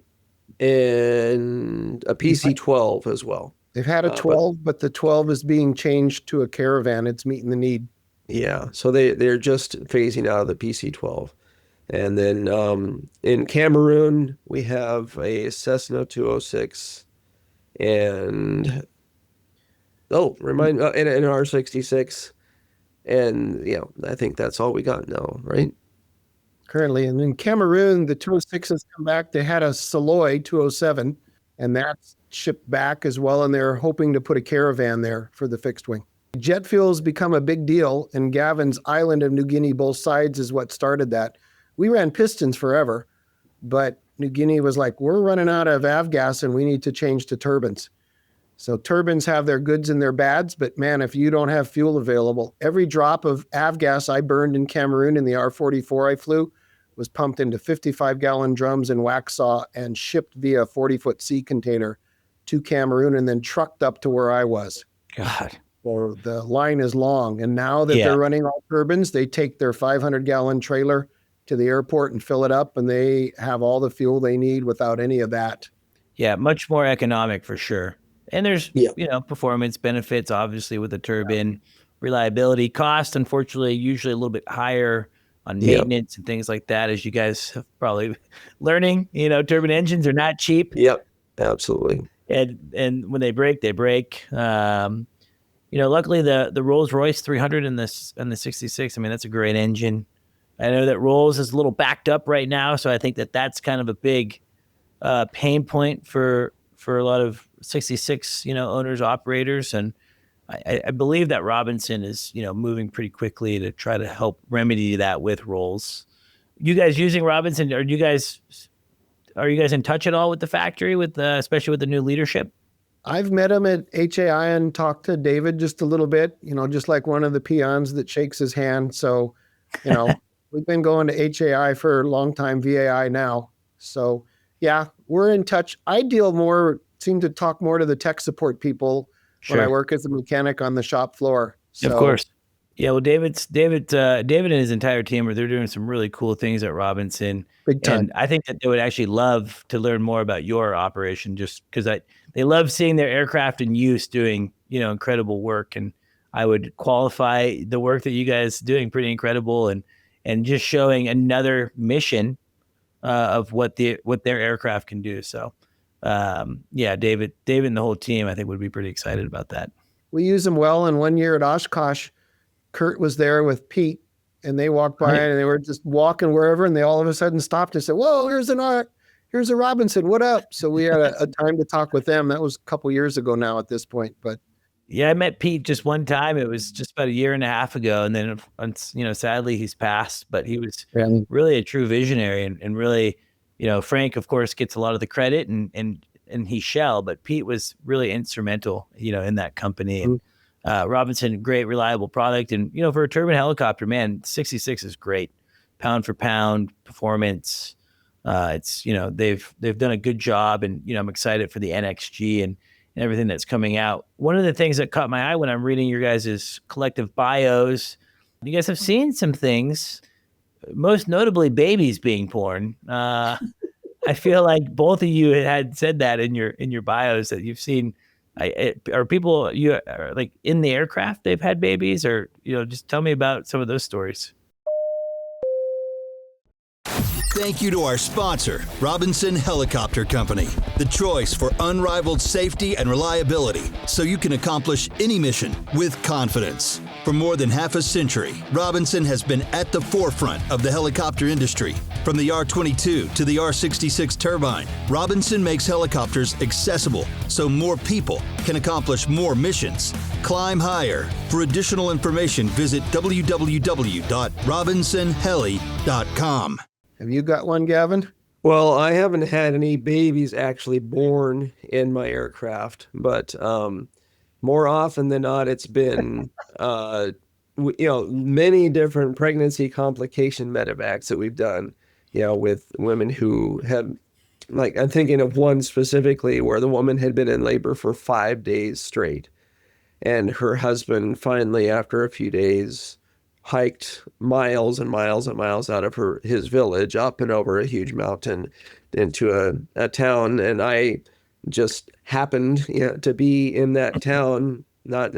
PC-12 as well. They've had a 12, but the 12 is being changed to a Caravan. It's meeting the need. Yeah, so they're just phasing out of the PC-12. And then in Cameroon, we have a Cessna 206 and an R66. And I think that's all we got now, right? Currently. And in Cameroon, the 206s come back. They had a Saloy 207, and that's shipped back as well. And they're hoping to put a Caravan there for the fixed wing. Jet fuel has become a big deal, and Gavin's island of New Guinea, both sides, is what started that. We ran pistons forever, but New Guinea was like, we're running out of avgas and we need to change to turbines. So turbines have their goods and their bads, but man, if you don't have fuel available, every drop of avgas I burned in Cameroon in the R-44 I flew was pumped into 55-gallon drums in Waxhaw and shipped via a 40-foot sea container to Cameroon and then trucked up to where I was. God. Well, the line is long. And now that they're running all turbines, they take their 500-gallon trailer to the airport and fill it up, and they have all the fuel they need without any of that. Yeah, much more economic for sure. And there's, performance benefits, obviously, with the turbine. Reliability, cost, unfortunately, usually a little bit higher on maintenance and things like that, as you guys have probably learning. Turbine engines are not cheap. Yep, absolutely. And when they break, they break. Luckily the Rolls-Royce 300 and the 66, I mean, that's a great engine. I know that Rolls is a little backed up right now, so I think that's kind of a big pain point for a lot of 66, owners, operators. And I believe that Robinson is, moving pretty quickly to try to help remedy that with roles. You guys using Robinson? Are you guys in touch at all with the factory, especially with the new leadership? I've met him at HAI and talked to David just a little bit, just like one of the peons that shakes his hand. So, we've been going to HAI for a long time, VAI now. So yeah, we're in touch. I seem to talk more to the tech support people when I work as a mechanic on the shop floor. So, of course. Yeah, well, David and his entire team they're doing some really cool things at Robinson. Big time. And I think that they would actually love to learn more about your operation, just because they love seeing their aircraft in use doing, incredible work. And I would qualify the work that you guys doing pretty incredible, and just showing another mission of what their aircraft can do. So, David and the whole team, I think, would be pretty excited about that. We use them well. And one year at Oshkosh, Kurt was there with Pete, and they walked by and they were just walking wherever, and they all of a sudden stopped and said, "Whoa, here's a Robinson. What up?" So we had a time to talk with them. That was a couple years ago now at this point, but. Yeah, I met Pete just one time. It was just about a year and a half ago. And then, sadly he's passed, but he was really a true visionary and really, Frank, of course, gets a lot of the credit and he shall, but Pete was really instrumental, in that company. And Robinson, great, reliable product. And, for a turbine helicopter, man, 66 is great. Pound for pound performance. It's, they've done a good job, and, I'm excited for the NXG and everything that's coming out. One of the things that caught my eye when I'm reading your guys' collective bios, you guys have seen some things, most notably babies being born. I feel like both of you had said that in your bios, that you've seen. Are people are like in the aircraft they've had babies, or just tell me about some of those stories. Thank you to our sponsor, Robinson Helicopter Company, the choice for unrivaled safety and reliability, so you can accomplish any mission with confidence. For more than half a century, Robinson has been at the forefront of the helicopter industry. From the R-22 to the R-66 turbine, Robinson makes helicopters accessible so more people can accomplish more missions. Climb higher. For additional information, visit www.robinsonheli.com. Have you got one, Gavin? Well, I haven't had any babies actually born in my aircraft, but more often than not, it's been, many different pregnancy complication medevacs that we've done, with women who had, like, I'm thinking of one specifically where the woman had been in labor for 5 days straight, and her husband finally, after a few days, hiked miles and miles and miles out of his village, up and over a huge mountain into a town. And I just happened to be in that town, not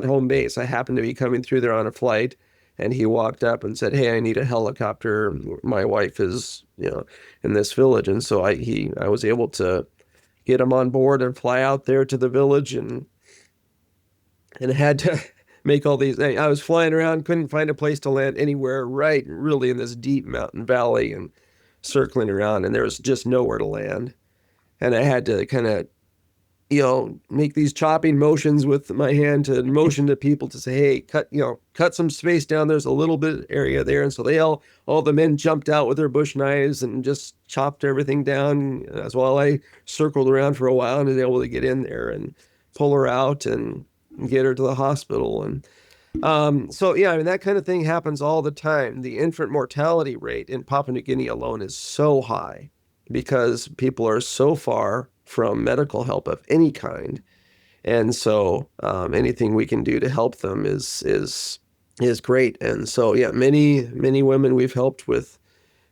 home base. I happened to be coming through there on a flight, and he walked up and said, "Hey, I need a helicopter. My wife is, in this village." And so I was able to get him on board and fly out there to the village, and had to make all these. I was flying around, couldn't find a place to land anywhere, right, really in this deep mountain valley, and circling around, and there was just nowhere to land. And I had to kind of, make these chopping motions with my hand to motion to people to say, "Hey, cut some space down. There's a little bit of area there." And so all the men jumped out with their bush knives and just chopped everything down, as well. I circled around for a while and was able to get in there and pull her out and get her to the hospital. And that kind of thing happens all the time. The infant mortality rate in Papua New Guinea alone is so high because people are so far from medical help of any kind. And so anything we can do to help them is great. And so many women we've helped with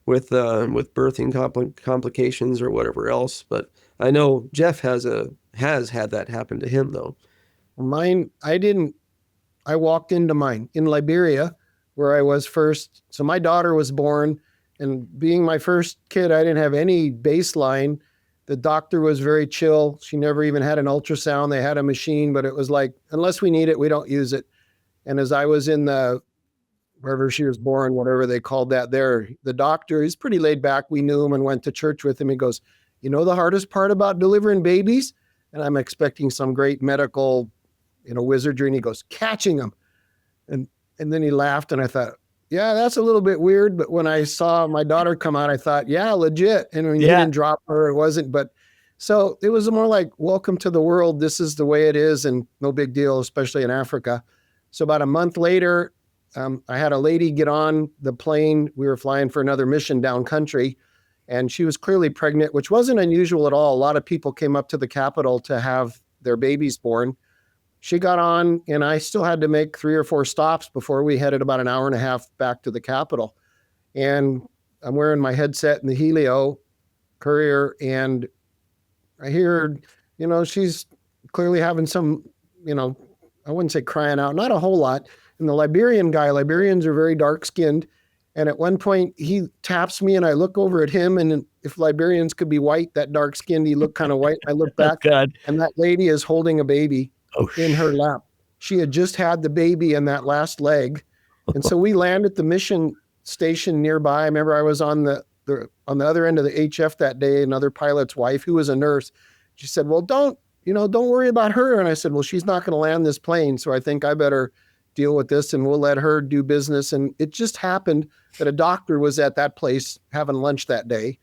birthing complications or whatever else. But I know Jeff has had that happen to him though. Mine, I walked into mine in Liberia, where I was first. So my daughter was born, and being my first kid, I didn't have any baseline. The doctor was very chill. She never even had an ultrasound. They had a machine, but it was like, unless we need it, we don't use it. And as I was in wherever she was born, whatever they called that there, the doctor, he's pretty laid back. We knew him and went to church with him. He goes, "The hardest part about delivering babies?" And I'm expecting some great medical wizardry, and he goes, catching them. And then he laughed, and I thought, yeah, that's a little bit weird. But when I saw my daughter come out, I thought, yeah, legit. And when he didn't drop her, it wasn't. But so it was more like, welcome to the world. This is the way it is, and no big deal, especially in Africa. So about a month later, I had a lady get on the plane. We were flying for another mission down country, and she was clearly pregnant, which wasn't unusual at all. A lot of people came up to the Capitol to have their babies born. She got on, and I still had to make 3 or 4 stops before we headed about an hour and a half back to the Capitol. And I'm wearing my headset in the Helio courier, and I hear, she's clearly having some, I wouldn't say crying out, not a whole lot. And the Liberians are very dark-skinned. And at one point, he taps me, and I look over at him, and if Liberians could be white, that dark-skinned, he looked kind of white. I look back, and that lady is holding a baby in her lap. She had just had the baby in that last leg. And so we land at the mission station nearby. I remember I was on the other end of the HF that day, another pilot's wife who was a nurse. She said, well, don't worry about her. And I said, well, she's not going to land this plane, so I think I better deal with this, and we'll let her do business. And it just happened that a doctor was at that place having lunch that day.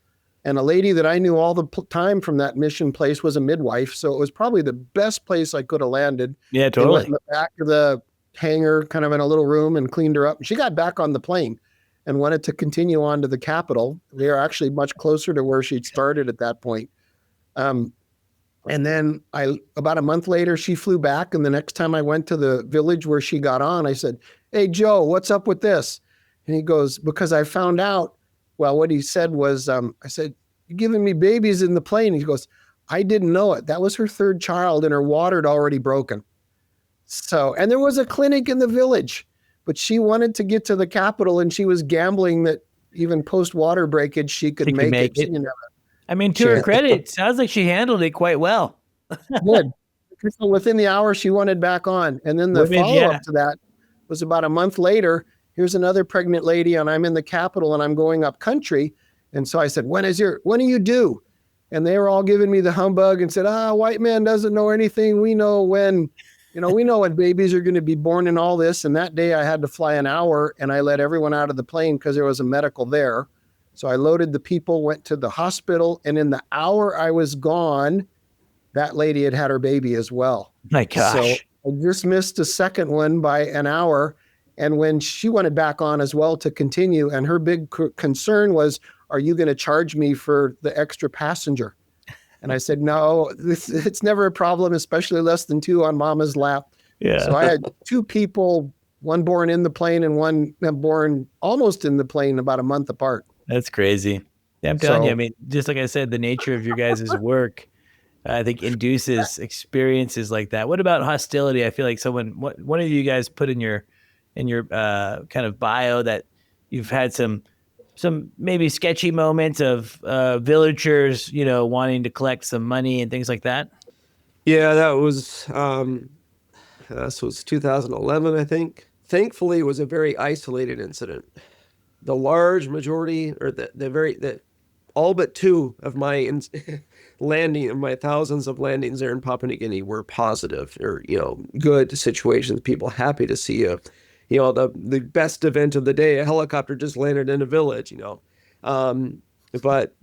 And a lady that I knew all the time from that mission place was a midwife. So it was probably the best place I could have landed. Yeah, totally. They went in the back of the hangar, kind of in a little room, and cleaned her up. She got back on the plane and wanted to continue on to the Capitol. They are actually much closer to where she'd started at that point. And then about a month later, she flew back. And the next time I went to the village where she got on, I said, hey, Joe, what's up with this? And he goes, because I found out, well, what he said was, I said, you're giving me babies in the plane. He goes, I didn't know it. That was her 3rd child, and her water had already broken. So, and there was a clinic in the village, but she wanted to get to the Capitol, and she was gambling that even post-water breakage, she could make it. I mean, to her credit, it sounds like she handled it quite well. Good. So within the hour, she wanted back on. And then the follow-up to that was about a month later. Here's another pregnant lady, and I'm in the Capitol, and I'm going up country. And so I said, when are you due? And they were all giving me the humbug and said, white man doesn't know anything. We know when babies are going to be born and all this. And that day I had to fly an hour, and I let everyone out of the plane because there was a medical there. So I loaded the people, went to the hospital, and in the hour I was gone, that lady had had her baby as well. My gosh. So I just missed a second one by an hour. And when she wanted back on as well to continue, and her big concern was, are you going to charge me for the extra passenger? And I said, no, it's never a problem, especially less than 2 on mama's lap. Yeah. So I had 2 people, one born in the plane and one born almost in the plane, about a month apart. That's crazy. Yeah, I'm telling you, I mean, just like I said, the nature of your guys' work, I think, induces experiences like that. What about hostility? I feel like one of you guys put in your kind of bio that you've had some maybe sketchy moments of villagers, wanting to collect some money and things like that. Yeah, that was this was 2011, I think. Thankfully, it was a very isolated incident. The large majority, or the all but 2 of my my thousands of landings there in Papua New Guinea were positive, or good situations. People happy to see you. The best event of the day, a helicopter just landed in a village. But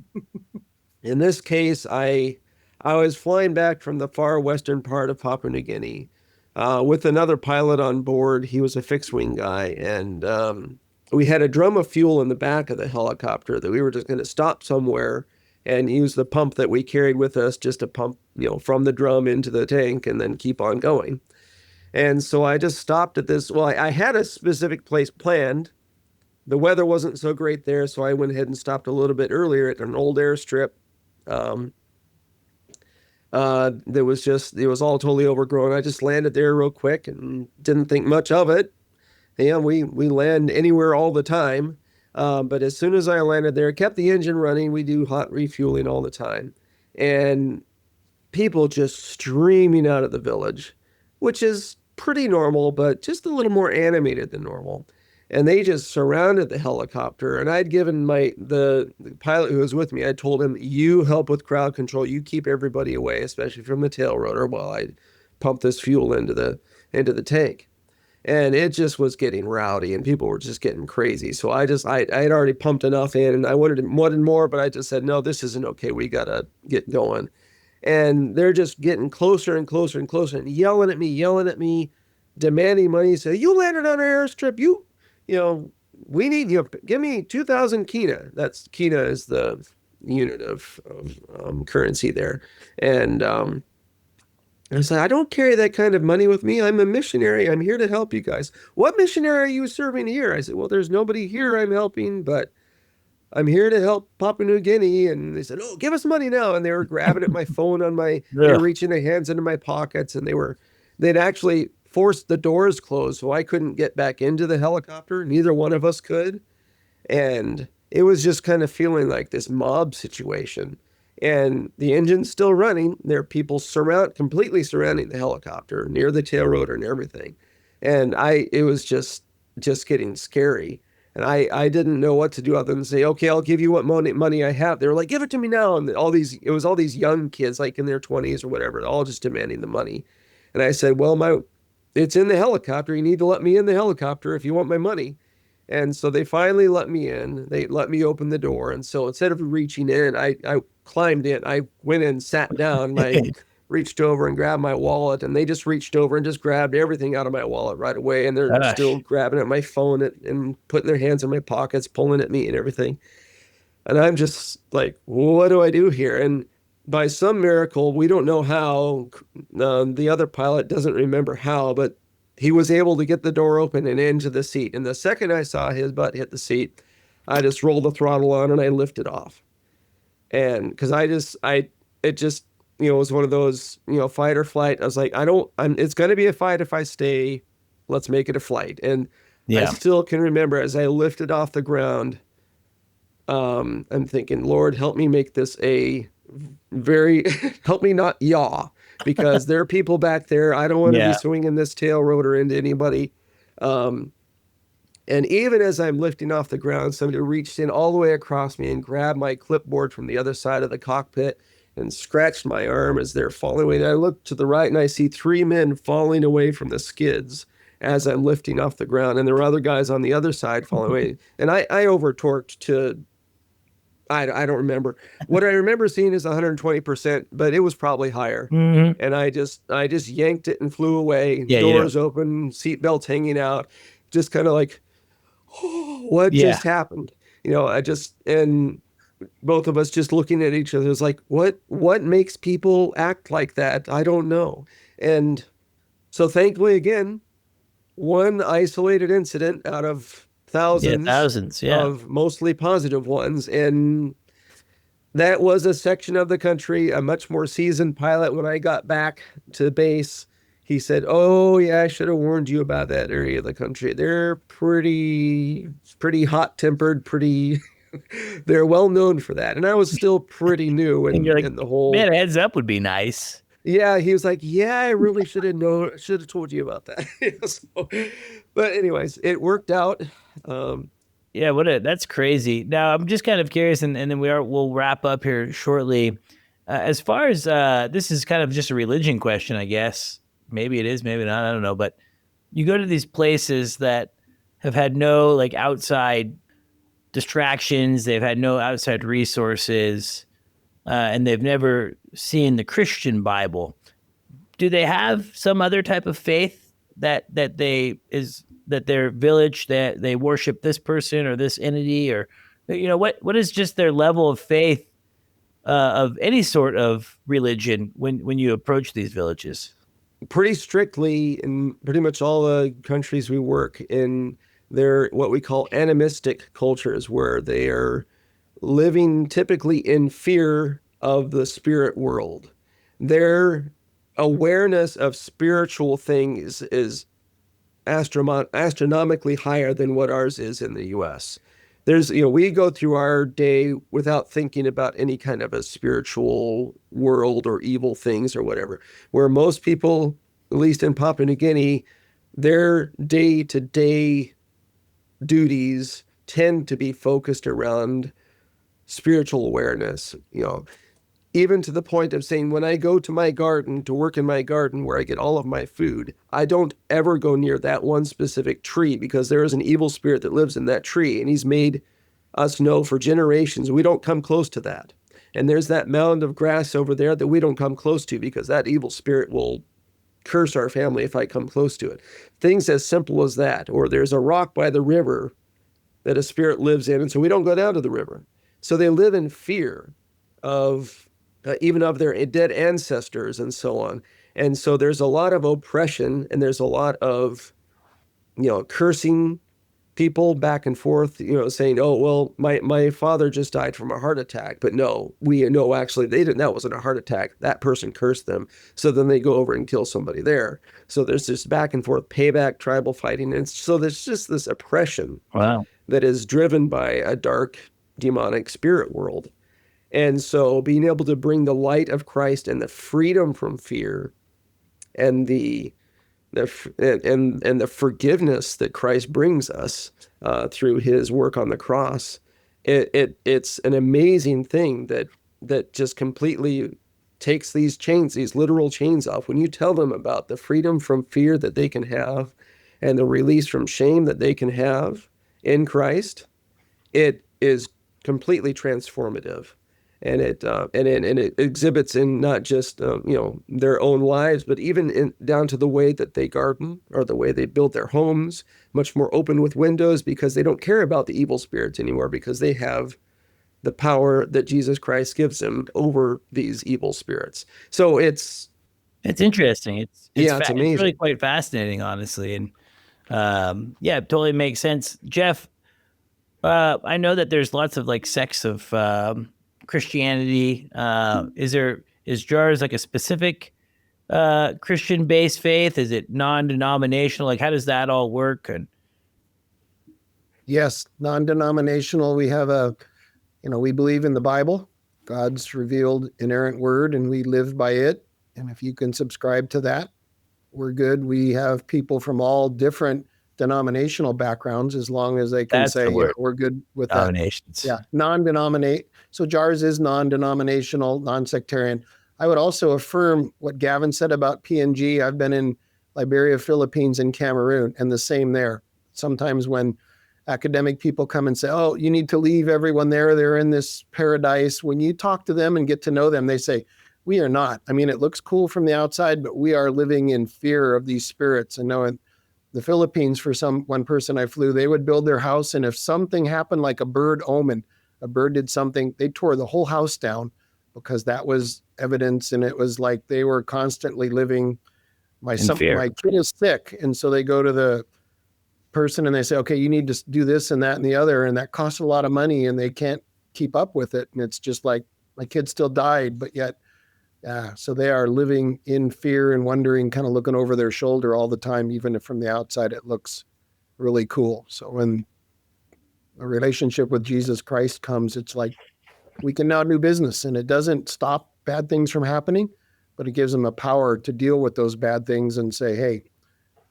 in this case, I was flying back from the far western part of Papua New Guinea with another pilot on board. He was a fixed wing guy, and we had a drum of fuel in the back of the helicopter that we were just going to stop somewhere and use the pump that we carried with us just to pump, from the drum into the tank and then keep on going. And so I just stopped at this. Well, I had a specific place planned. The weather wasn't so great there, so I went ahead and stopped a little bit earlier at an old airstrip. It was all totally overgrown. I just landed there real quick and didn't think much of it. Yeah, we land anywhere all the time. But as soon as I landed there, kept the engine running. We do hot refueling all the time. And people just streaming out of the village, which is pretty normal, but just a little more animated than normal. And they just surrounded the helicopter. And I'd given the pilot who was with me, I told him, you help with crowd control. You keep everybody away, especially from the tail rotor, while I pump this fuel into the tank. And it just was getting rowdy and people were just getting crazy. So I had already pumped enough in and I wanted more, but I just said, no, this isn't okay. We got to get going. And they're just getting closer and closer and closer and yelling at me, demanding money. Say, you landed on our airstrip. We need you. Give me 2,000 kina. That's kina is the unit of currency there. And I said, I don't carry that kind of money with me. I'm a missionary. I'm here to help you guys. What missionary are you serving here? I said, well, there's nobody here I'm helping, but I'm here to help Papua New Guinea. And they said, oh, give us money now. And they were grabbing at my phone they were reaching their hands into my pockets, and they'd actually forced the doors closed so I couldn't get back into the helicopter. Neither one of us could. And it was just kind of feeling like this mob situation. And the engine's still running. There are people completely surrounding the helicopter near the tail rotor and everything. And it was just getting scary. And I didn't know what to do other than say, okay, I'll give you what money I have. They were like, give it to me now. And it was all these young kids, like in their 20s or whatever, all just demanding the money. And I said, well, it's in the helicopter. You need to let me in the helicopter if you want my money. And so they finally let me in. They let me open the door. And so instead of reaching in, I climbed in. I went in, sat down, and I reached over and grabbed my wallet. And they just reached over and just grabbed everything out of my wallet right away. And they're still grabbing at my phone and putting their hands in my pockets, pulling at me and everything. And I'm just like, what do I do here? And by some miracle, we don't know how, the other pilot doesn't remember how, but he was able to get the door open and into the seat. And the second I saw his butt hit the seat, I just rolled the throttle on and I lifted off. And because it just, was one of those, fight or flight. I was like, it's going to be a fight if I stay. Let's make it a flight. And I still can remember as I lifted off the ground, I'm thinking, Lord, help me make this help me not yaw, because there are people back there. I don't want to be swinging this tail rotor into anybody. And even as I'm lifting off the ground, somebody reached in all the way across me and grabbed my clipboard from the other side of the cockpit and scratched my arm as they're falling away. And I look to the right and I see 3 men falling away from the skids as I'm lifting off the ground. And there were other guys on the other side falling away. And I over-torqued to, I don't remember. What I remember seeing is 120%, but it was probably higher. Mm-hmm. And I just yanked it and flew away. Doors open, seatbelts hanging out, just kind of like, oh, what just happened? And both of us just looking at each other, was like, what makes people act like that? I don't know. And so thankfully, again, one isolated incident out of thousands of mostly positive ones. And that was a section of the country. A much more seasoned pilot, when I got back to base, he said, oh yeah, I should have warned you about that area of the country. They're pretty hot-tempered, they're well known for that. And I was still pretty new in the whole... Man, a heads up would be nice. Yeah, he was like, yeah, I really should have told you about that. But anyways, it worked out. That's crazy. Now, I'm just kind of curious, and then we'll wrap up here shortly. As far as this is kind of just a religion question, I guess. Maybe it is, maybe not, I don't know. But you go to these places that have had no outside distractions, they've had no outside resources, and they've never seen the Christian Bible. Do they have some other type of faith that their village, that they worship this person or this entity, or what is just their level of faith of any sort of religion when you approach these villages? Pretty strictly in pretty much all the countries we work in, they're what we call animistic cultures, where they are living typically in fear of the spirit world. Their awareness of spiritual things is astronomically higher than what ours is in the U.S. We go through our day without thinking about any kind of a spiritual world or evil things or whatever, where most people, at least in Papua New Guinea, their day-to-day duties tend to be focused around spiritual awareness. even to the point of saying, when I go to my garden, to work in my garden where I get all of my food, I don't ever go near that one specific tree, because there is an evil spirit that lives in that tree, and he's made us know for generations we don't come close to that. And there's that mound of grass over there that we don't come close to, because that evil spirit will curse our family if I come close to it. Things as simple as that. Or there's a rock by the river that a spirit lives in, and so we don't go down to the river. So they live in fear of even of their dead ancestors and so on. And so there's a lot of oppression, and there's a lot of, cursing people back and forth, saying, oh, well, my father just died from a heart attack. But no, we know actually that wasn't a heart attack. That person cursed them. So then they go over and kill somebody there. So there's this back and forth payback, tribal fighting. And so there's just this oppression that is driven by a dark demonic spirit world. And so being able to bring the light of Christ and the freedom from fear and the forgiveness that Christ brings us through his work on the cross, it's an amazing thing that just completely takes these chains, these literal chains off. When you tell them about the freedom from fear that they can have and the release from shame that they can have in Christ, it is completely transformative. And it exhibits in not just their own lives, but even down to the way that they garden or the way they build their homes, much more open with windows, because they don't care about the evil spirits anymore, because they have the power that Jesus Christ gives them over these evil spirits. So it's interesting. It's amazing. It's really quite fascinating, honestly, and it totally makes sense. Jeff, I know that there's lots of sects of Christianity. Is JAARS like a specific Christian-based faith? Is it non-denominational? How does that all work? And yes, non-denominational. We have we believe in the Bible, God's revealed inerrant word, and we live by it. And if you can subscribe to that, we're good. We have people from all different denominational backgrounds, as long as they can say we're good with denominations. That. Yeah, non-denominate. So JAARS is non-denominational, non-sectarian. I would also affirm what Gavin said about PNG. I've been in Liberia, Philippines, and Cameroon, and the same there. Sometimes when academic people come and say, oh, you need to leave everyone there, they're in this paradise. When you talk to them and get to know them, they say, we are not. I mean, it looks cool from the outside, but we are living in fear of these spirits. And knowing the Philippines, for one person I flew, they would build their house, and if something happened, like a bird omen, a bird did something, they tore the whole house down, because that was evidence. And it was like they were constantly living, my kid is sick. And so they go to the person and they say, okay, you need to do this and that and the other. And that costs a lot of money, and they can't keep up with it. And it's just like, my kid still died, but yet, so they are living in fear and wondering, kind of looking over their shoulder all the time, even if from the outside it looks really cool. So when a relationship with Jesus Christ comes, it's like we can now do business, and it doesn't stop bad things from happening, but it gives them a power to deal with those bad things and say, hey,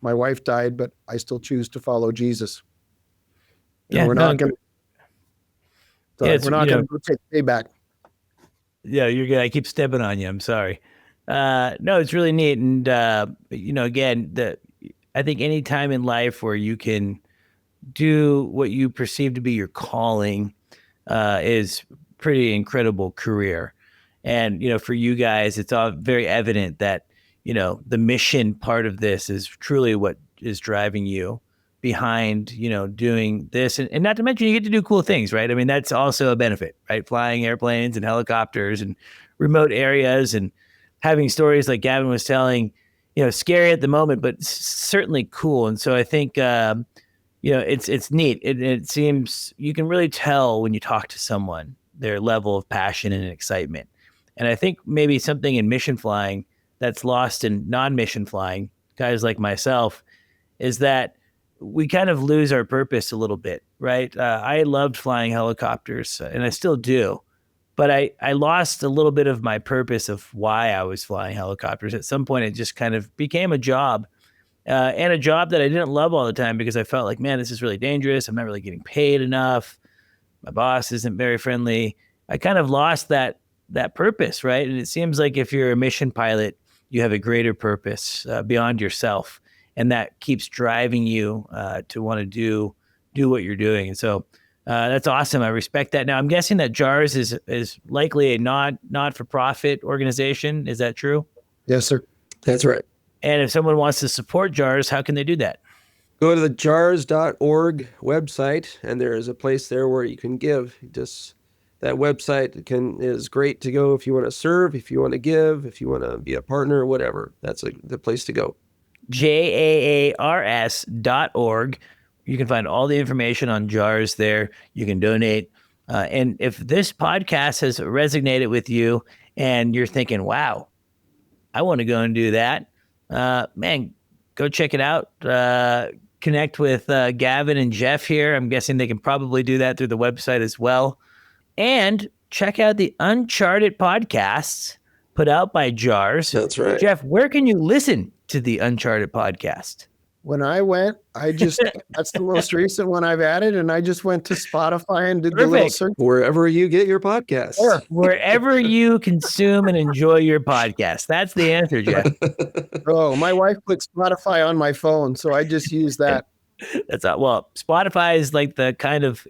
my wife died, but I still choose to follow Jesus. We're not going to go take payback. Yeah, you're good. I keep stepping on you. I'm sorry. No, it's really neat. And, again, I think any time in life where you can do what you perceive to be your calling is pretty incredible career. And, for you guys, it's all very evident that, the mission part of this is truly what is driving you behind, doing this. And not to mention, you get to do cool things, right? I mean, that's also a benefit, right? Flying airplanes and helicopters and remote areas and having stories like Gavin was telling, scary at the moment, but certainly cool. And so I think, it's neat. It seems you can really tell when you talk to someone, their level of passion and excitement. And I think maybe something in mission flying that's lost in non-mission flying, guys like myself, is that we kind of lose our purpose a little bit, right? I loved flying helicopters, and I still do, but I lost a little bit of my purpose of why I was flying helicopters. At some point, it just kind of became a job, and a job that I didn't love all the time, because I felt like, man, this is really dangerous. I'm not really getting paid enough. My boss isn't very friendly. I kind of lost that that purpose, right? And it seems like if you're a mission pilot, you have a greater purpose beyond yourself, and that keeps driving you to want to do what you're doing. And so that's awesome. I respect that. Now, I'm guessing that JAARS is likely a not-for-profit organization. Is that true? Yes, sir. That's right. And if someone wants to support JAARS, how can they do that? Go to the JAARS.org website, and there is a place there where you can give. That website is great to go if you want to serve, if you want to give, if you want to be a partner, whatever. That's the place to go. JAARS.org. You can find all the information on JAARS there. You can donate. And if this podcast has resonated with you and you're thinking, wow, I want to go and do that, man, go check it out. Connect with Gavin and Jeff here. I'm guessing they can probably do that through the website as well. And check out the Uncharted podcasts put out by JAARS. That's right. Jeff, where can you listen to the Uncharted podcast? When I went, that's the most recent one I've added, and I just went to Spotify and did the little search. Wherever you get your podcasts. Or wherever you consume and enjoy your podcast. That's the answer, Jeff. Oh, my wife put Spotify on my phone, so I just use that. Well, Spotify is like the kind of,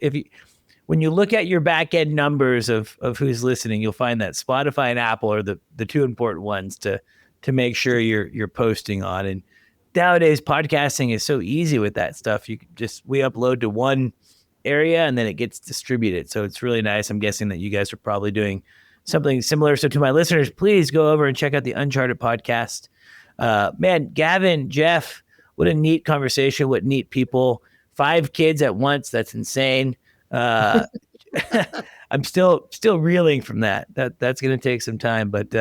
when you look at your back end numbers of who's listening, you'll find that Spotify and Apple are the two important ones to make sure you're posting on. And nowadays podcasting is so easy with that stuff. We upload to one area and then it gets distributed. So it's really nice. I'm guessing that you guys are probably doing something similar. So to my listeners, please go over and check out the Uncharted podcast. Man, Gavin, Jeff, what a neat conversation. What neat people. 5 kids at once. That's insane. I'm still reeling from that. That's going to take some time, but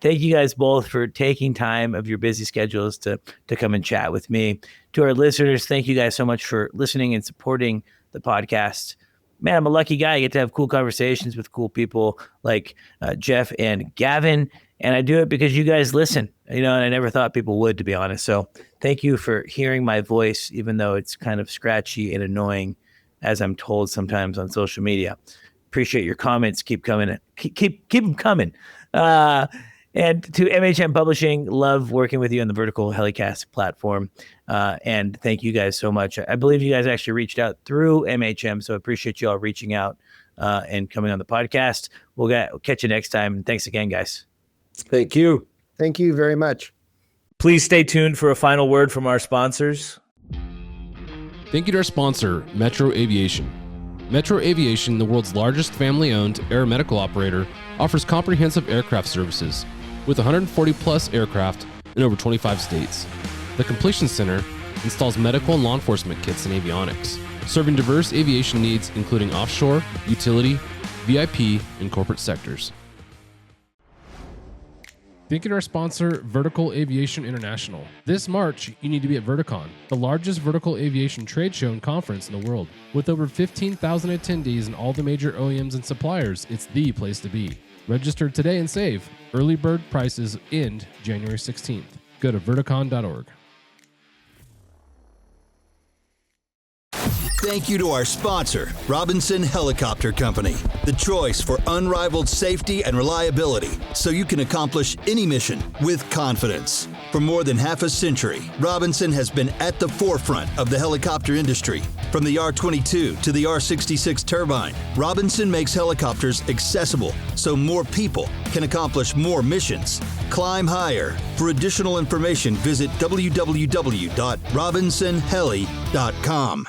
thank you guys both for taking time of your busy schedules to come and chat with me. To our listeners, thank you guys so much for listening and supporting the podcast. Man, I'm a lucky guy. I get to have cool conversations with cool people like Jeff and Gavin, and I do it because you guys listen, and I never thought people would, to be honest. So thank you for hearing my voice, even though it's kind of scratchy and annoying, as I'm told sometimes on social media. Appreciate your comments. Keep coming. Keep them coming. And to MHM Publishing, love working with you on the Vertical HeliCASTS platform. And thank you guys so much. I believe you guys actually reached out through MHM, so I appreciate you all reaching out and coming on the podcast. We'll catch you next time. And thanks again, guys. Thank you. Thank you very much. Please stay tuned for a final word from our sponsors. Thank you to our sponsor, Metro Aviation. Metro Aviation, the world's largest family-owned aeromedical operator, offers comprehensive aircraft services with 140-plus aircraft in over 25 states. The Completion Center installs medical and law enforcement kits and avionics, serving diverse aviation needs including offshore, utility, VIP, and corporate sectors. Thank you to our sponsor, Vertical Aviation International. This March, you need to be at Verticon, the largest vertical aviation trade show and conference in the world. With over 15,000 attendees and all the major OEMs and suppliers, it's the place to be. Register today and save. Early bird prices end January 16th. Go to verticon.org. Thank you to our sponsor, Robinson Helicopter Company, the choice for unrivaled safety and reliability, so you can accomplish any mission with confidence. For more than half a century, Robinson has been at the forefront of the helicopter industry. From the R-22 to the R-66 turbine, Robinson makes helicopters accessible so more people can accomplish more missions. Climb higher. For additional information, visit www.robinsonheli.com.